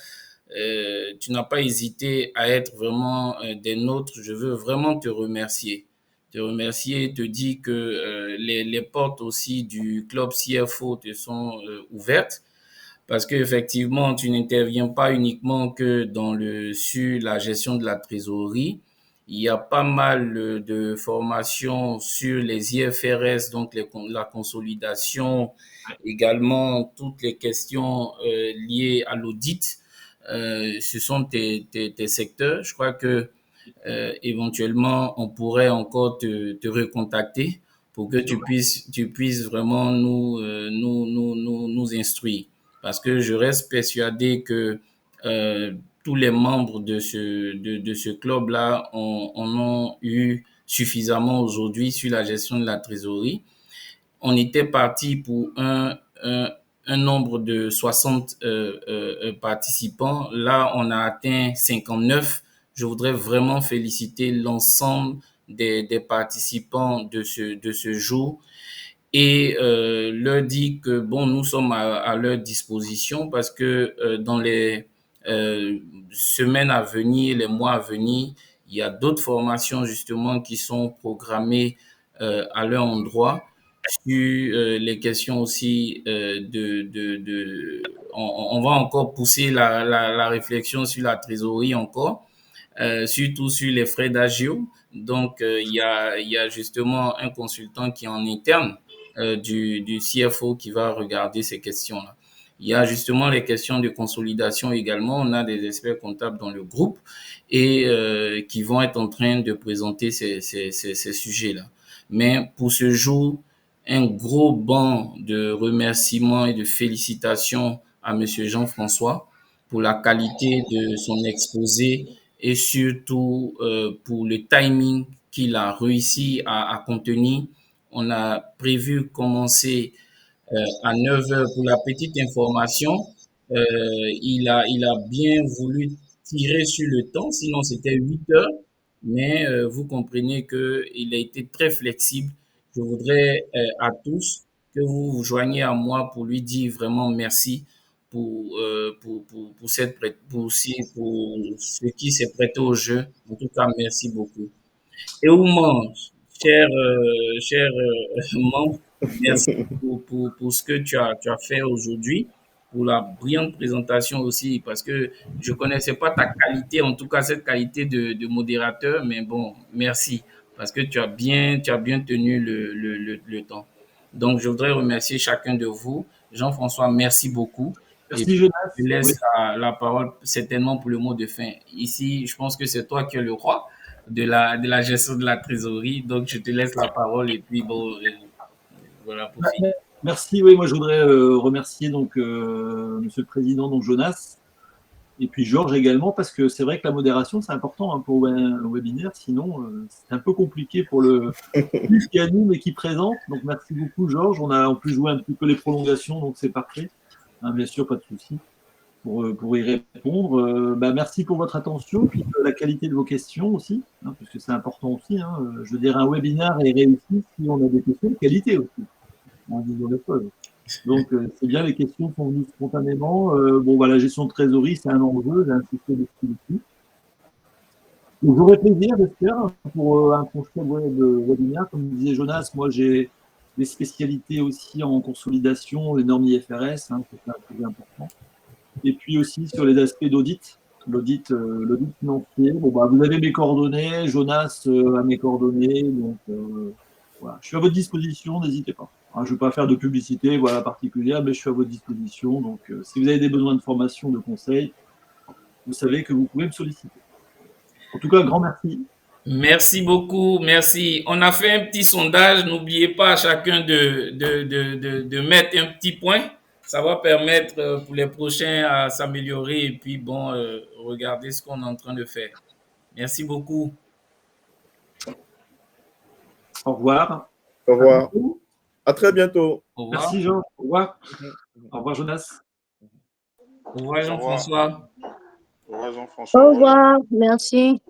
hésité à être vraiment des nôtres. Je veux vraiment te remercier. Te remercier, te dire que les portes aussi du club CFO te sont ouvertes parce qu'effectivement, tu n'interviens pas uniquement que sur la gestion de la trésorerie. Il y a pas mal de formations sur les IFRS, donc la consolidation, également toutes les questions liées à l'audit. Ce sont tes secteurs. Je crois que éventuellement, on pourrait encore te recontacter pour que tu puisses vraiment nous instruire. Parce que je reste persuadé que tous les membres de ce club-là en ont eu suffisamment aujourd'hui sur la gestion de la trésorerie. On était parti pour un nombre de 60 participants. Là, on a atteint 59. Je voudrais vraiment féliciter l'ensemble des participants de ce jour et leur dire que bon, nous sommes à leur disposition parce que dans les semaines à venir, les mois à venir, il y a d'autres formations justement qui sont programmées à leur endroit sur les questions aussi on va encore pousser la réflexion sur la trésorerie encore, surtout sur les frais d'agio. Donc, il y a justement un consultant qui est en interne du CFO qui va regarder ces questions-là. Il y a justement les questions de consolidation également. On a des experts comptables dans le groupe et qui vont être en train de présenter ces sujets-là. Mais pour ce jour, un gros banc de remerciements et de félicitations à Monsieur Jean-François pour la qualité de son exposé et surtout pour le timing qu'il a réussi à contenir. On a prévu commencer à 9 heures pour la petite information. Il a bien voulu tirer sur le temps, sinon c'était 8 heures. Mais vous comprenez qu'il a été très flexible. Je voudrais à tous que vous vous joigniez à moi pour lui dire vraiment merci pour ce qui s'est prêté au jeu. En tout cas, merci beaucoup. Et Ouman, cher membre, merci pour ce que tu as fait aujourd'hui, pour la brillante présentation aussi, parce que je connaissais pas ta qualité, en tout cas cette qualité de modérateur, mais bon, merci, parce que tu as bien tenu le temps. Donc, je voudrais remercier chacun de vous. Jean-François, merci beaucoup. Et Merci, Jonas. je laisse la parole certainement pour le mot de fin. Ici, je pense que c'est toi qui es le roi de la gestion de la trésorerie. Donc, je te laisse la parole et puis bon, voilà pour finir. Merci. Oui, moi je voudrais remercier donc Monsieur le Président, donc Jonas, et puis Georges également, parce que c'est vrai que la modération c'est important hein, pour un webinaire. Sinon, c'est un peu compliqué pour le qui anime et qui présente. Donc, merci beaucoup, Georges. On a en plus joué un petit peu les prolongations, donc c'est parfait. Hein, bien sûr, pas de souci pour y répondre. Merci pour votre attention, puis la qualité de vos questions aussi, hein, parce que c'est important aussi. Hein. Je veux dire, un webinaire est réussi si on a des questions de qualité aussi. En disant les choses. Donc, c'est bien, les questions sont venues spontanément. La gestion de trésorerie, c'est un enjeu, j'ai insisté dessus. Donc, j'aurai plaisir, j'espère, pour un prochain webinaire. Comme disait Jonas, moi, j'ai des spécialités aussi en consolidation, les normes IFRS, hein, c'est un sujet important. Et puis aussi sur les aspects d'audit, l'audit financier. Vous avez mes coordonnées, Jonas a mes coordonnées, donc voilà. Je suis à votre disposition, n'hésitez pas. Je ne vais pas faire de publicité particulière, mais je suis à votre disposition. Donc, si vous avez des besoins de formation, de conseils, vous savez que vous pouvez me solliciter. En tout cas, un grand merci. Merci beaucoup, merci. On a fait un petit sondage. N'oubliez pas chacun de mettre un petit point. Ça va permettre pour les prochains à s'améliorer et puis bon, regardez ce qu'on est en train de faire. Merci beaucoup. Au revoir. Au revoir. À très bientôt. Au revoir. Merci Jean. Au revoir. Au revoir Jonas. Au revoir Jean-François. Au revoir Jean-François. Au revoir. Merci.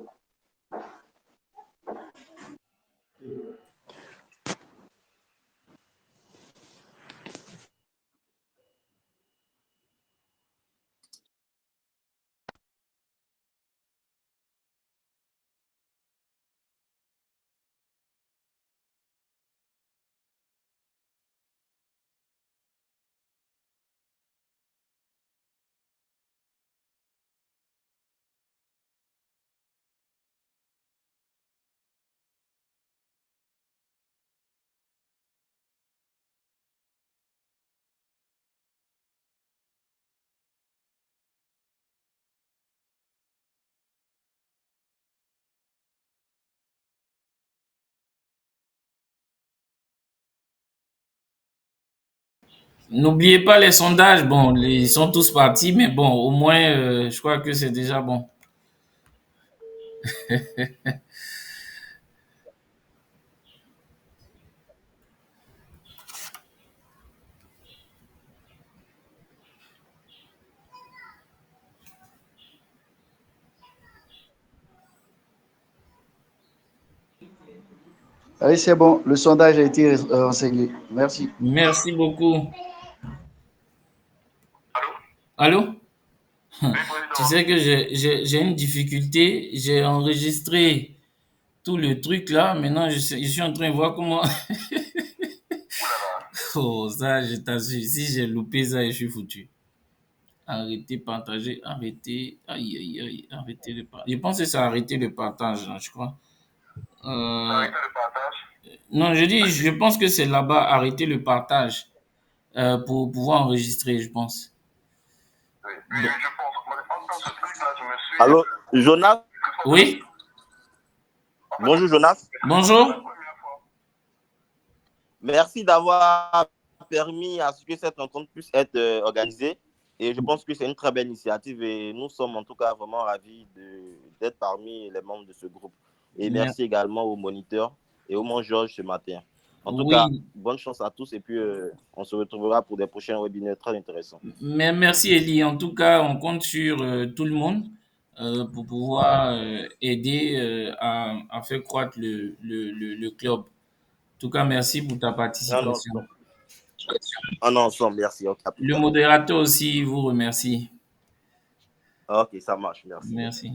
N'oubliez pas les sondages. Bon, ils sont tous partis, mais bon, au moins, je crois que c'est déjà bon. Oui, c'est bon. Le sondage a été renseigné. Merci. Merci beaucoup. Allô? Tu sais que j'ai une difficulté. J'ai enregistré tout le truc là. Maintenant, je suis en train de voir comment. Oh, ça, je t'assure. Si j'ai loupé ça, je suis foutu. Arrêtez, partager, arrêtez. Aïe, aïe, aïe, arrêtez le partage. Je pense que c'est arrêter le partage, là, je crois. Non, je pense que c'est là-bas, arrêter le partage pour pouvoir enregistrer, je pense. Bon. Allô, Jonas? Oui, Bonjour, Jonas. bonjour. Merci d'avoir permis à ce que cette rencontre puisse être organisée. Et je pense que c'est une très belle initiative et nous sommes en tout cas vraiment ravis d'être parmi les membres de ce groupe. Et merci également aux moniteurs et au mon Georges ce matin. En tout cas, bonne chance à tous et puis on se retrouvera pour des prochains webinaires très intéressants. Mais merci Elie. En tout cas, on compte sur tout le monde pour pouvoir aider à faire croître le club. En tout cas, merci pour ta participation. Ensemble, merci. Okay. Le modérateur aussi vous remercie. Ok, ça marche. Merci. Merci.